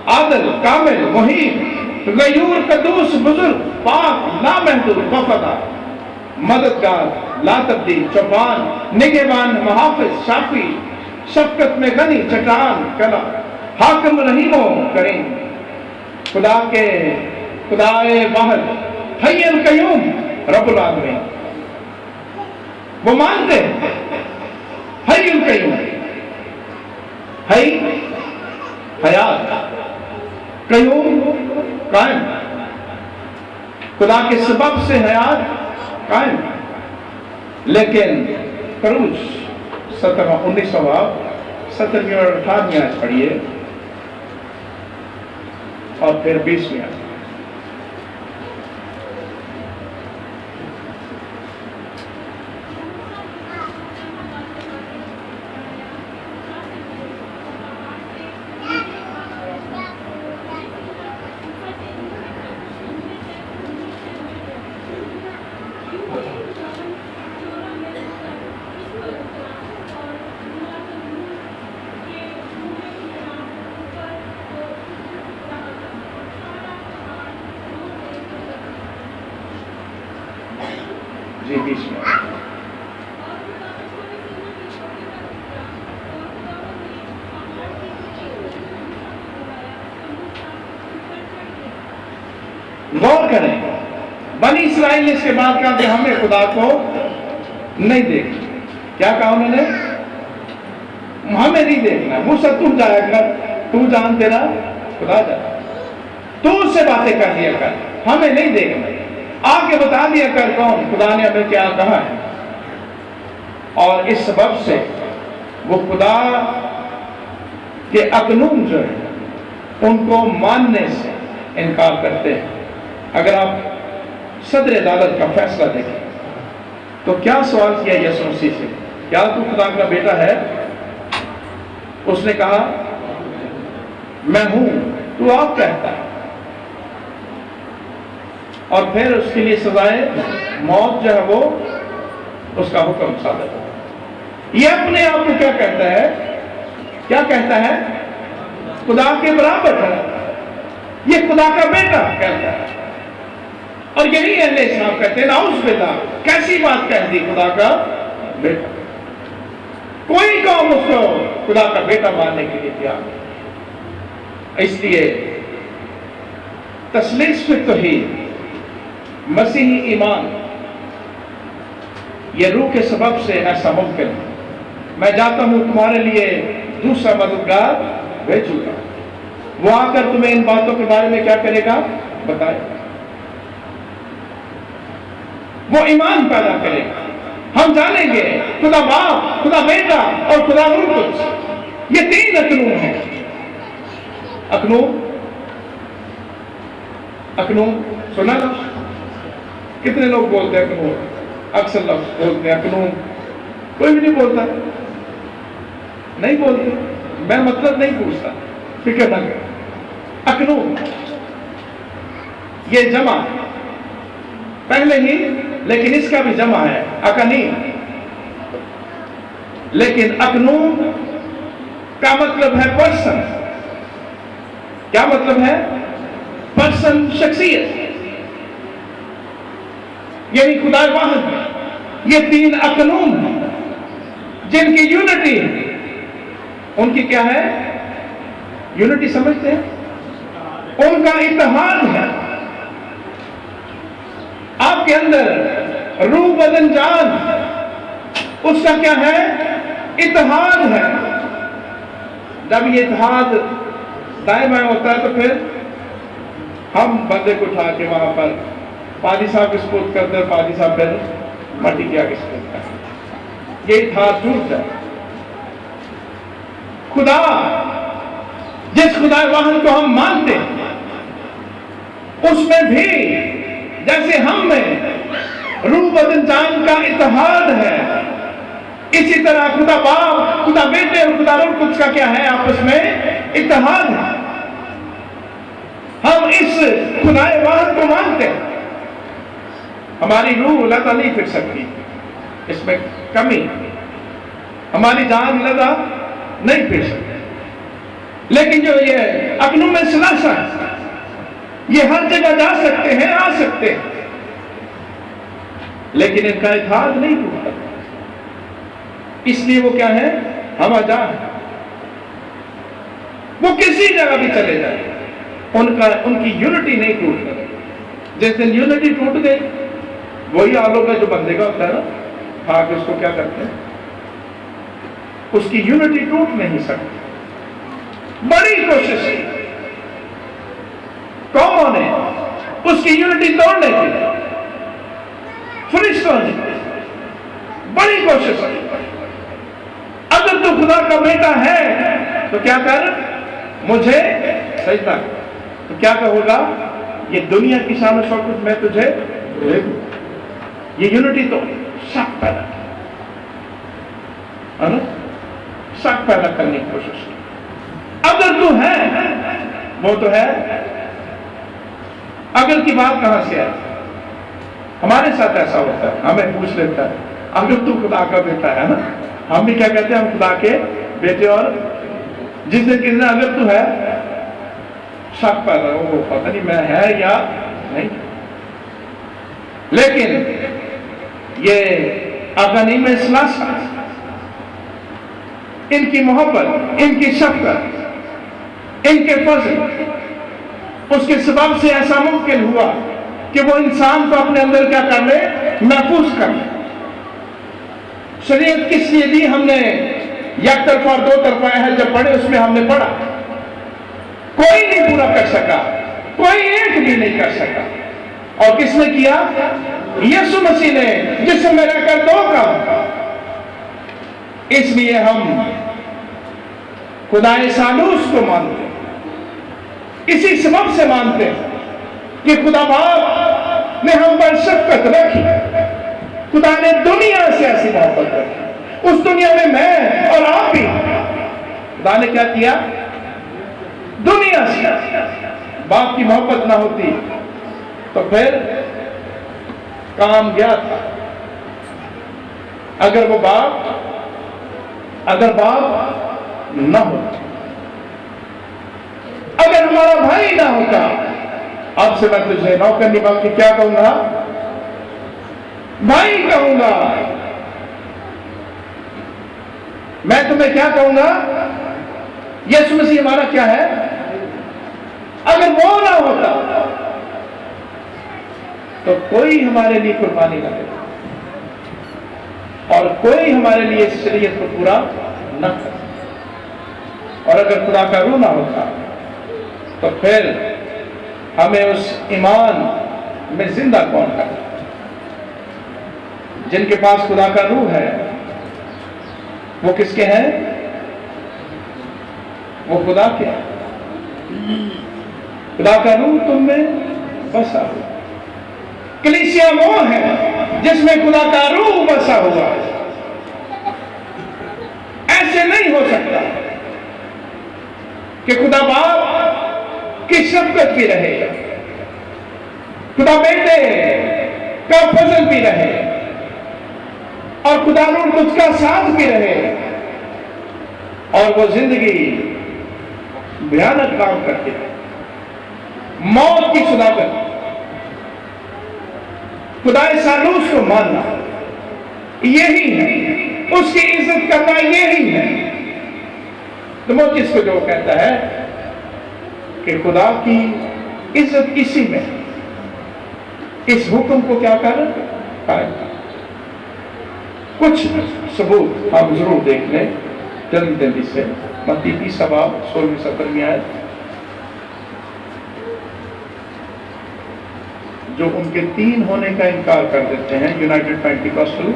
عادل، کامل، محیط، غیور قدوس بزرگ پاک لامحدود وفادار مددگار لا تبدیل چوپان نگہبان محافظ شافی شفقت میں غنی چٹان کلا حاکم رحیم و کریم خدائے واحد حی القیوم رب العالمین وہ مانتے ہیں حی القیوم حی حیات قیوم قائم خدا کے سبب سے حیات قائم لیکن قروج 19 باب 17ویں اور 18ویں آیت پڑھیے اور پھر 20ویں آیت جی 20ویں آیت غور کریں بنی اسرائیل نے اس کے بعد کہا کہ ہمیں خدا کو نہیں دیکھنا کیا کہا انہوں نے ہمیں نہیں دیکھنا موسیٰ تو جایا کر تو جان تیرا خدا جا تو اس سے باتیں کر لیا کر ہمیں نہیں دیکھنا آگے بتا دیا کر کون خدا نے ہمیں کیا کہا ہے اور اس سبب سے وہ خدا کے اقنوم جو ہے ان کو ماننے سے انکار کرتے ہیں اگر آپ صدر عدالت کا فیصلہ دیکھیں تو کیا سوال کیا یسوع مسیح سے کیا تو خدا کا بیٹا ہے اس نے کہا میں ہوں تو آپ کہتا ہے اور پھر اس کے لیے سزائے موت جو ہے وہ اس کا حکم صادر ہو یہ اپنے آپ کو کیا کہتا ہے خدا کے برابر ہے یہ خدا کا بیٹا کہتا ہے اور یہی اہل اسلام کہتے ہیں نعوذ باللہ کیسی بات کہہ دی خدا کا بیٹا کوئی قوم اس کو خدا کا بیٹا ماننے کے لیے تیار نہیں اس لیے تثلیث فی التوحید مسیحی ایمان یہ روح کے سبب سے ایسا ممکن ہے میں جاتا ہوں تمہارے لیے دوسرا مددگار بھیجوں گا وہ آ کر تمہیں ان باتوں کے بارے میں کیا کرے گا بتائے گا وہ ایمان پیدا کرے گا ہم جانیں گے خدا باپ خدا بیٹا اور خدا روح القدس یہ تین اقنوم ہیں اقنوم سنا نا کتنے لوگ بولتے ہیں اقنوم اکثر لفظ بولتے ہیں اقنوم کوئی بھی نہیں بولتا نہیں بولتے میں مطلب نہیں پوچھتا فکر نہ کر اقنوم یہ جمع پہلے ہی لیکن اس کا بھی جمع ہے اقنیم لیکن اقنوم کا مطلب ہے پرسن کیا مطلب ہے پرسن شخصیت یعنی خدا واحد یہ تین اقنوم جن کی یونٹی ان کی کیا ہے یونٹی سمجھتے ہیں ان کا اتحاد ہے آپ کے اندر روح بدن جان اس کا کیا ہے اتحاد ہے جب یہ اتحاد دائیں بائیں ہوتا ہے تو پھر ہم بندے کو اٹھا کے وہاں پر پادی صاحب کی سپورٹ کرتے ہیں پادی صاحب پھر مٹی کی آگے سپورٹ کرتے ہیں یہ اتحاد ٹوٹ جائے خدا جس خدا واحد کو ہم مانتے ہیں اس میں بھی جیسے ہم میں روح بدن جان کا اتحاد ہے اسی طرح خدا باپ خدا بیٹے اور خدا روح القدس کا کیا ہے آپس میں اتحاد ہے ہم اس خدا واحد کو مانتے ہیں ہماری روح لتا نہیں پھر سکتی اس میں کمی ہماری جان لتا نہیں پھر سکتی لیکن جو یہ اقنوم ثلاثہ یہ ہر جگہ جا سکتے ہیں، آ سکتے ہیں، لیکن ان کا اتحاد نہیں ٹوٹتا، اس لیے وہ کیا ہے؟ ہوا جان ہے۔ وہ کسی جگہ بھی چلے جائیں، ان کی یونٹی نہیں ٹوٹ سکتی۔ جس دن یونٹی ٹوٹ گئی، وہی آلو کا جو بندے کا ہوتا ہے نا، کھا کے اس کو کیا کرتے ہیں؟ اس کی یونٹی ٹوٹ نہیں سکتی۔ بڑی کوشش کی قوموں نے اس کی یونٹی توڑنے کی، فرشتوں نے بڑی کوشش کی۔ اگر تو خدا کا بیٹا ہے تو کیا کر، مجھے سجدہ کر۔ تو کیا کہو گا؟ یہ دنیا کی شان و شوکت میں تجھے دے دوں۔ یہ یونٹی تو شک پیدا کی، شک پیدا کرنے کی کوشش کی۔ اگر تو ہے، وہ تو ہے، اگر کی بات کہاں سے ہے؟ ہمارے ساتھ ایسا ہوتا ہے، ہمیں پوچھ لیتا ہے اگر تو خدا کا بیٹا ہے نا، ہم بھی کیا کہتے ہیں؟ ہم خدا کے بیٹے، اور جس دن کس دن اگر تو ہے، شک پیدا ہو، پتہ نہیں میں ہے یا نہیں۔ لیکن یہ اغانیم ثلاثہ، ان کی محبت، ان کی شفقت، ان کے فضل، اس کے سبب سے ایسا ممکن ہوا کہ وہ انسان کو اپنے اندر کیا کر لے؟ محفوظ کر لے۔ شریعت کس لیے دی؟ ہم نے یک طرفہ اور دو طرفہ عہد جب پڑھے، اس میں ہم نے پڑھا کوئی نہیں پورا کر سکا، کوئی ایک بھی نہیں کر سکا، اور کس نے کیا؟ یسوع مسیح نے، جسم میں رہ کر دو کام۔ اس لیے ہم خدا ثالوث کو مانتے ہیں، اسی سبب سے مانتے ہیں کہ خدا باپ نے ہم پر شفقت رکھی، خدا نے دنیا سے ایسی محبت رکھی، اس دنیا میں میں اور آپ بھی، خدا نے کیا کیا؟ دنیا سے باپ کی محبت نہ ہوتی تو پھر کام گیا تھا۔ اگر باپ نہ ہوتا، اگر ہمارا بھائی نہ ہوتا، اب سے میں تجھے نوکر نہیں بلکہ کیا کہوں گا؟ بھائی کہوں گا۔ میں تمہیں کیا کہوں گا؟ یسوع مسیح ہمارا کیا ہے؟ اگر وہ نہ ہوتا تو کوئی ہمارے لیے قربانی نہ دیتا، اور کوئی ہمارے لیے اس شریعت کو پورا نہ کرتا، اور اگر خدا کا روح نہ ہوتا تو پھر ہمیں اس ایمان میں زندہ کون کرتا؟ جن کے پاس خدا کا روح ہے وہ کس کے ہیں؟ وہ خدا کے ہیں۔ خدا کا روح تم میں بسا ہوا۔ کلیسیا وہ ہے جس میں خدا کا روح بسا ہوا ہے۔ ایسے نہیں ہو سکتا کہ خدا باپ کی شفقت بھی رہے، خدا بیٹے کا فضل بھی رہے، اور خدا روح تجھ کا ساتھ بھی رہے، اور وہ زندگی بھیانک کام کرتے ہیں، موت کی صداقت، خدا ثالوث کو ماننا یہی ہے، اس کی عزت کرنا یہی ہے۔ تموتھیوس کو جو کہتا ہے کہ خدا کی عزت اسی میں، اس حکم کو کیا کر قائم کر۔ کچھ ثبوت ہم ضرور دیکھ لیں جلدی سے۔ متی 30 باب 16 سطر میں آئے، جو ان کے تین ہونے کا انکار کر دیتے ہیں، یونائٹڈ پینٹیکوسٹل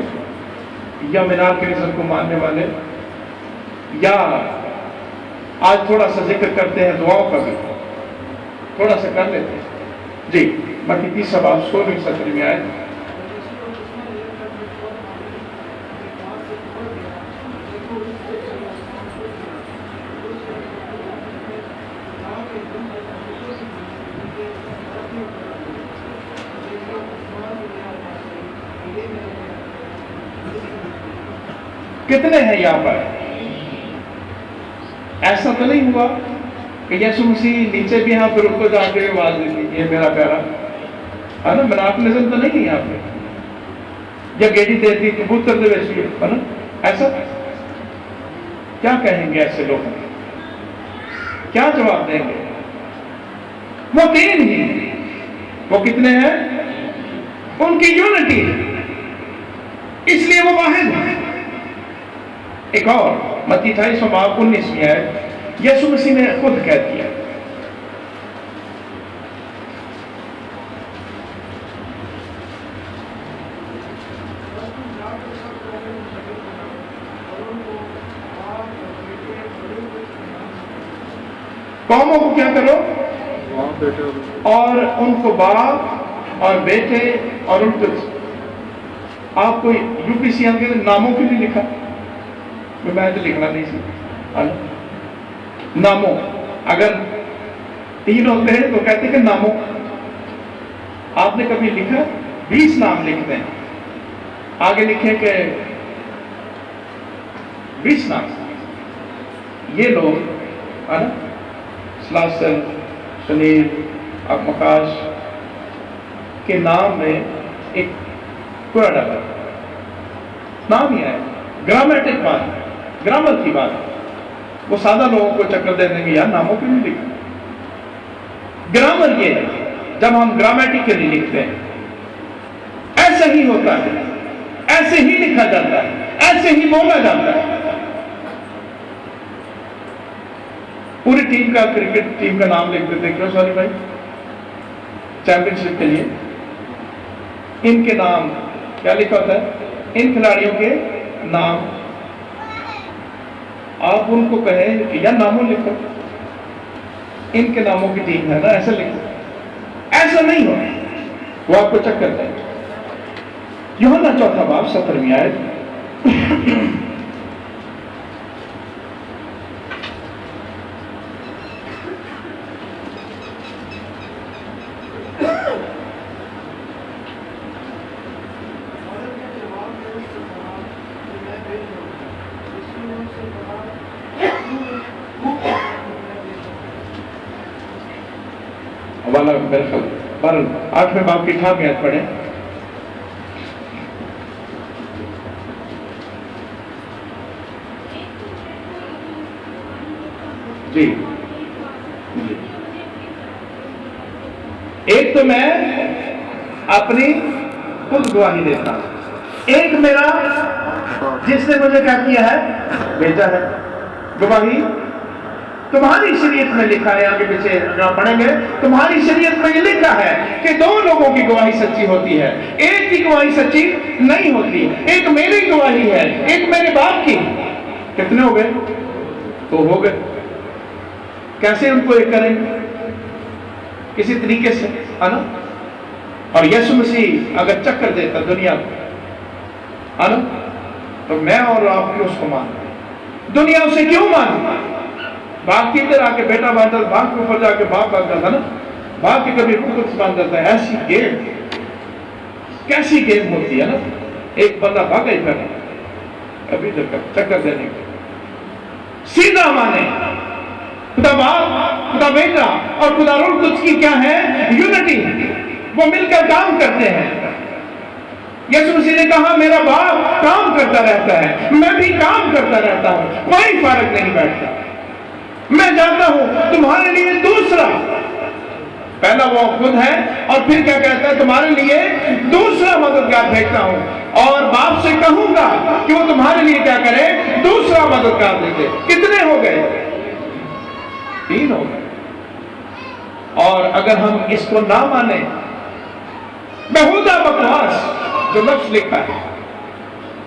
یا مینارکلزم کو ماننے والے، یا آج تھوڑا سا ذکر کرتے ہیں دعاؤں کا بھی، تھوڑا سا کر لیتے ہیں جی۔ متی 30 باب 16 سطر میں آئے، کتنے ہیں یہاں پر؟ ایسا تو نہیں ہوا کہ یسوع مسیح نیچے بھی یہاں پہ رکو جا کے آواز دیتی یہ میرا پیارا ہے نا، منافنزم تو نہیں ہے یہاں پہ، یا گیڑی دیتی کبوتر دے ویسی ہے نا، ایسا کیا کہیں گے ایسے لوگ، کیا جواب دیں گے؟ وہ تین ہی، وہ کتنے ہیں؟ ان کی یونٹی، اس لیے وہ واحد ہے۔ ایک اور متی 28 باب 19 میں ہے، یسوع مسیح نے خود کہہ دیا، قوموں کو کیا کرو وہاں بیٹھے ہو اور ان کو باپ اور بیٹے اور ان کو، آپ کو یو پی سی کے ناموں کے لیے لکھا، میں تو لکھنا نہیں سی ناموں، اگر تین ہوتے ہیں تو کہتے ہیں کہ ناموں، آپ نے کبھی لکھا 20 نام لکھتے ہیں، آگے لکھیں کہ 20 نام، یہ لوگ ہے نا، سلاسل، شنیر، مکاش کے نام میں ایک پورا ڈالا نام ہی ہے، گرامیٹک بات ہے، گرامر کی بات ہے، وہ سادہ لوگوں کو چکر دے دیں گے یار ناموں کیوں نہیں لکھا، گرامر یہ ہے، جب ہم گرامیٹیکلی لکھتے ہیں ایسے ہی ہوتا ہے، ایسے ہی لکھا جاتا ہے، ایسے ہی بولا جاتا ہے۔ پوری ٹیم کا، کرکٹ ٹیم کا نام لکھ دیتے، کیوں سوری بھائی؟ چیمپئن شپ کے لیے ان کے نام کیا لکھا ہوتا ہے؟ ان کھلاڑیوں کے نام، آپ ان کو کہیں کہ یا ناموں لکھو، ان کے ناموں کی ٹیم ہے نا، ایسا لکھو، ایسا نہیں ہو، وہ آپ کو چکر دیں گے۔ یوحنا 4 باب 17 آیت، والا میرے خیال 8ویں باب کی 18ویں آیت پڑھیں۔ جی ایک تو میں اپنی خود گواہی دیتا ہوں، ایک میرا جس نے مجھے کیا کیا ہے بھیجا ہے۔ گواہی تمہاری شریعت میں لکھا ہے، آگے پیچھے جہاں پڑھیں گے، تمہاری شریعت میں یہ لکھا ہے کہ 2 لوگوں کی گواہی سچی ہوتی ہے، ایک کی گواہی سچی نہیں ہوتی، ایک میری گواہی ہے، ایک میرے باپ کی۔ کتنے ہو گئے؟ 2 ہو گئے۔ کیسے ان کو ایک کریں گے؟ کسی طریقے سے ہے نا۔ اور یسوع مسیح اگر چکر دیتا دنیا کو ہے نا، تو میں اور آپ کیوں اس کو مانتے؟ دنیا اسے کیوں مانتی؟ باغ کی ادھر آ کے بیٹا باندھتا، باغ کے اوپر جا کے باپ باندھ جاتا نا، باغ کے کبھی قدس باندھ جاتا ہے۔ ایسی گیم، کیسی گیم ہوتی ہے نا، ایک بندہ بھاگا ہی کرے ابھی تک چکر دینے کے، سیدھا مانے خدا باپ، خدا بیٹا اور خدا روح القدس کی کیا ہے؟ یونٹی، وہ مل کر کام کرتے ہیں۔ یسوع مسیح نے کہا میرا باپ کام کرتا رہتا ہے، میں بھی کام کرتا رہتا ہوں، کوئی فرق نہیں بیٹھتا۔ میں جانتا ہوں تمہارے لیے دوسرا، پہلا وہ خود ہے اور پھر کیا کہتا ہے؟ تمہارے لیے دوسرا مددگار بھیجتا ہوں، اور باپ سے کہوں گا کہ وہ تمہارے لیے کیا کرے؟ دوسرا مددگار بھیجے۔ کتنے ہو گئے؟ 3 ہو گئے۔ اور اگر ہم اس کو نہ مانیں، بہودہ بکواس جو لفظ لکھا ہے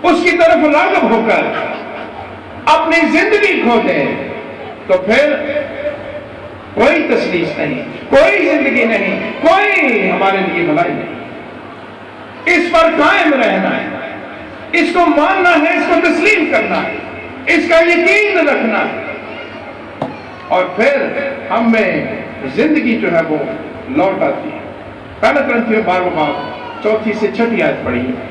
اس کی طرف راغب ہو کر اپنی زندگی کھو دیں، تو پھر کوئی تسلیس نہیں، کوئی زندگی نہیں، کوئی ہمارے لیے بھلائی نہیں۔ اس پر قائم رہنا ہے، اس کو ماننا ہے، اس کو تسلیم کرنا ہے، اس کا یقین رکھنا ہے، اور پھر ہم میں زندگی جو ہے وہ لوٹ آتی ہے۔ پہلا کرنتھیوں 12 باب 4 سے 6 آیت پڑھی ہے۔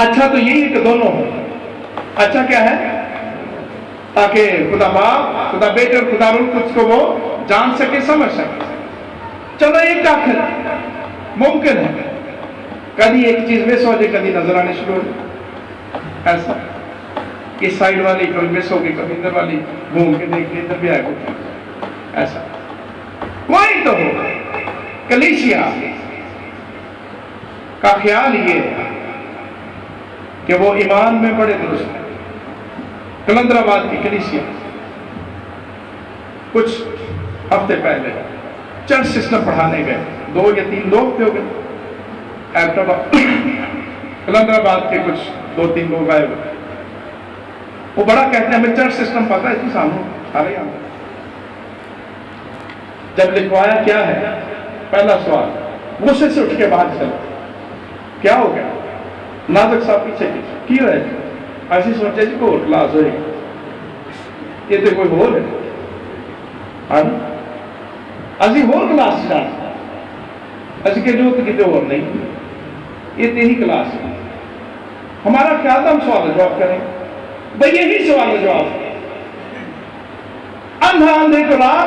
اچھا تو یہی ہے کہ دونوں ہو. اچھا کیا ہے؟ تاکہ خدا باپ، خدا بیٹے اور خدا روح القدس کو وہ جان سکے، سمجھ سکے. چلو ایک آخر ممکن ہے کبھی ایک چیز مس ہو جائے، کبھی نظر آنے شروع ہو جائے. ایسا اس سائڈ والی کبھی مس ہوگی، کبھی ادھر والی گھوم کے دیکھ کے ادھر بھی آئے گا. ایسا کوئی تو ہو. کلیسیا کا خیال یہ ہے کہ وہ ایمان میں بڑے درست ہیں. کلندر آباد کی کلیسیا کچھ ہفتے پہلے چرچ سسٹم پڑھانے گئے، 2 یا 3 لوگ تھے ہو گئے. کلندر آباد کے کچھ 2-3 لوگ آئے ہوئے. وہ بڑا کہتے ہیں ہمیں چرچ سسٹم پتا ہے، اس کی سامنے سارے آتے. جب لکھوایا کیا ہے، پہلا سوال غصے سے اٹھ کے باہر چلا. کیا ہو گیا؟ نازک صاحب پیچھے کی ہے ایسی سوچے جی کو کلاس ہوئے یہ تو کوئی ہور ہے اسی ہور کلاس چاہتا اسی کہ جو کتے اور نہیں، یہ تیری کلاس ہے. ہمارا خیال تھا ہم سوال جواب کریں، بھئی یہی سوال جواب. اندھا اندھے کو راہ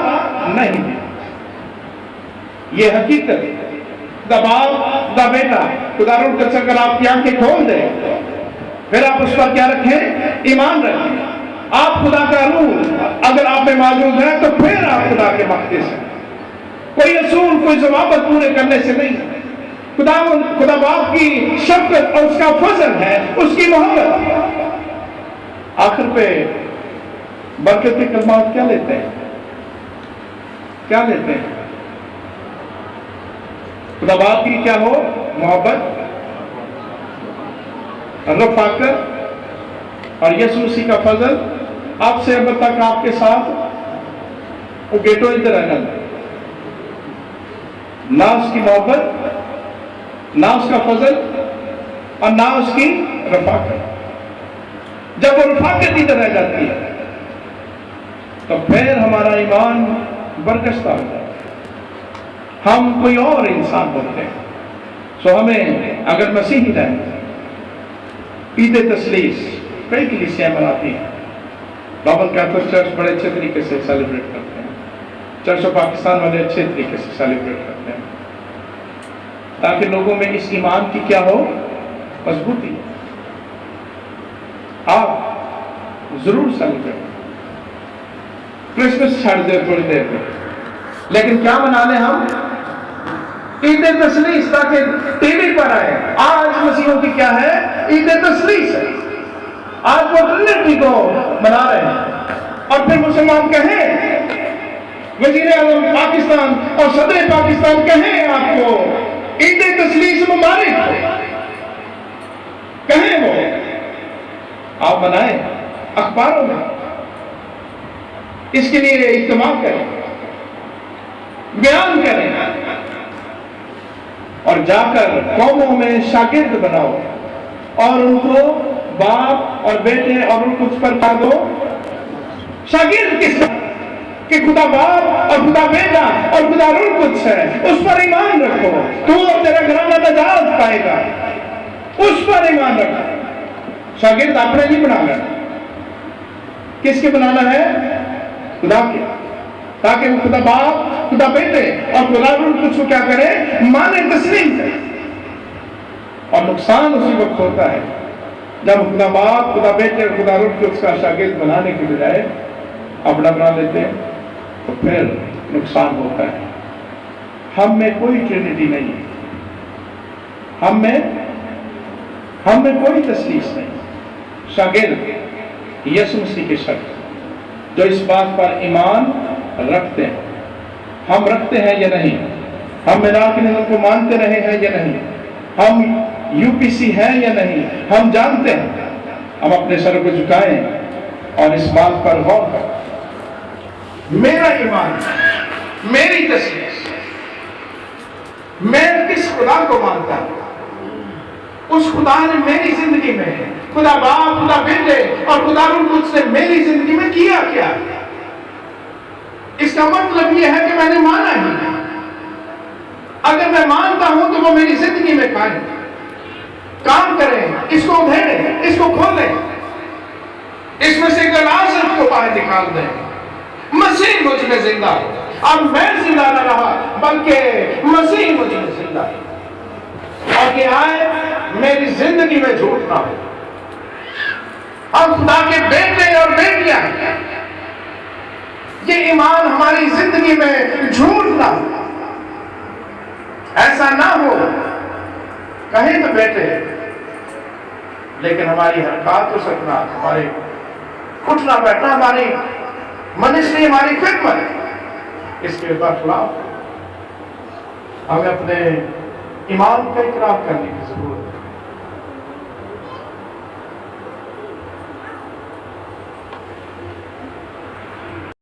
نہیں ہے، یہ حقیقت. خدا باپ، خدا بیٹا، خدا روح القدس اگر آپ کی آنکھیں کھول دے، پھر آپ اس پر کیا رکھیں؟ ایمان رکھیں. آپ خدا کا روح اگر آپ میں موجود ہے تو پھر آپ خدا کے مقدس ہیں. کوئی اصول، کوئی ضوابط پورے کرنے سے نہیں. خدا باپ کی شفقت اور اس کا فضل ہے، اس کی محبت. آخر پہ برکت کے کلمات کیا لیتے ہیں؟ کیا لیتے ہیں؟ خدا باپ کی کیا ہو؟ محبت، رفاقت اور یسوع مسیح کا فضل آپ سے اب تک آپ کے ساتھ. وہ بیٹو ادھر ہے نہ اس کی محبت، نہ اس کا فضل اور نہ اس کی رفاقت. جب وہ رفاقت ادھر رہ جاتی ہے تو پھر ہمارا ایمان برگشتہ ہو جاتا ہے، ہم کوئی اور انسان ہوتے ہیں. سو ہمیں اگر مسیحی رہیں، عید تثلیث کئی کلیسیاں مناتی ہیں. رومن کیتھولک چرچ بڑے اچھے طریقے سے سیلیبریٹ کرتے ہیں، چرچ آف پاکستان والے اچھے طریقے سے سیلیبریٹ کرتے ہیں، تاکہ لوگوں میں اس ایمان کی کیا ہو؟ مضبوطی. آپ ضرور سیلیبریٹ کرسمس چھڑ دے تھوڑی دیر میں، لیکن کیا منا لیں ہم؟ عید تثلیث، تاکہ ٹی وی پر آئے. آج مسیحوں کی کیا ہے؟ عید تثلیث ہے. آج وہ ٹرینٹی کو منا رہے ہیں اور پھر مسلمان کہیں، وزیر اعظم پاکستان اور صدر پاکستان کہیں آپ کو عید تثلیث مبارک، کہیں وہ آپ منائیں اخباروں میں، اس کے لیے اجتماع کریں، بیان کریں اور جا کر قوموں میں شاگرد بناؤ اور ان کو باپ اور بیٹے اور ان کو اس پر پا دو. شاگرد کس کہ خدا باپ اور خدا بیٹا اور خدا روح القدس ہے، اس پر ایمان رکھو، تو اور تیرا گھرانہ نجات پائے گا. اس پر ایمان رکھو. شاگرد اپنے نہیں بنانا، کس کے بنانا ہے؟ خدا کے، تاکہ وہ خدا باپ، خدا بیٹے اور خدا روح القدس کو کیا کرے؟ مانے، تسلیم کرے. اور نقصان اسی وقت ہوتا ہے جب خدا باپ، خدا بیٹے اور خدا روح القدس کا شاگرد بنانے کی بجائے اپنا بنا لیتے ہیں تو پھر نقصان ہوتا ہے. ہم میں کوئی ٹرینٹی نہیں ہے، ہم میں کوئی تثلیث نہیں. شاگرد یسوع مسیح کے شخص جو اس بات پر ایمان رکھتے ہیں. ہم رکھتے ہیں یا نہیں؟ ہم میراث کے نظام کو مانتے رہے ہیں یا نہیں؟ ہم یو پی سی ہیں یا نہیں؟ ہم جانتے ہیں. ہم اپنے سر کو جھکائیں اور اس بات پر غور کریں. میرا ایمان، میری تثلیث، میں کس خدا کو مانتا ہوں؟ اس خدا نے میری زندگی میں، خدا باپ، خدا بیٹے اور خدا روح القدس نے میری زندگی میں کیا کیا؟ اس کا مطلب یہ ہے کہ میں نے مانا ہی. اگر میں مانتا ہوں تو وہ میری زندگی میں قائم ہے. کام کریں، اس کو ادھیڑیں، اس کو کھولیں، اس میں سے غلاظت کو باہر نکال دیں۔ مسیح مجھ میں زندہ ہو، اب میں زندہ نہ رہا بلکہ مسیح مجھ میں زندہ ہے، اور یہ آئے میری زندگی میں جھوٹ نہ ہو۔ ہم خدا کے بیٹے اور بیٹیاں ہیں، یہ ایمان ہماری زندگی میں جھوٹ نہ ہو، ایسا نہ ہو کہیں تو بیٹے لیکن ہماری حرکات و سکنات، ہمارے اٹھنا بیٹھنا، ہماری منشی، ہماری خدمت اس کے برخلاف۔ ہمیں اپنے ایمان کا اقرار کرنے کی ضرورت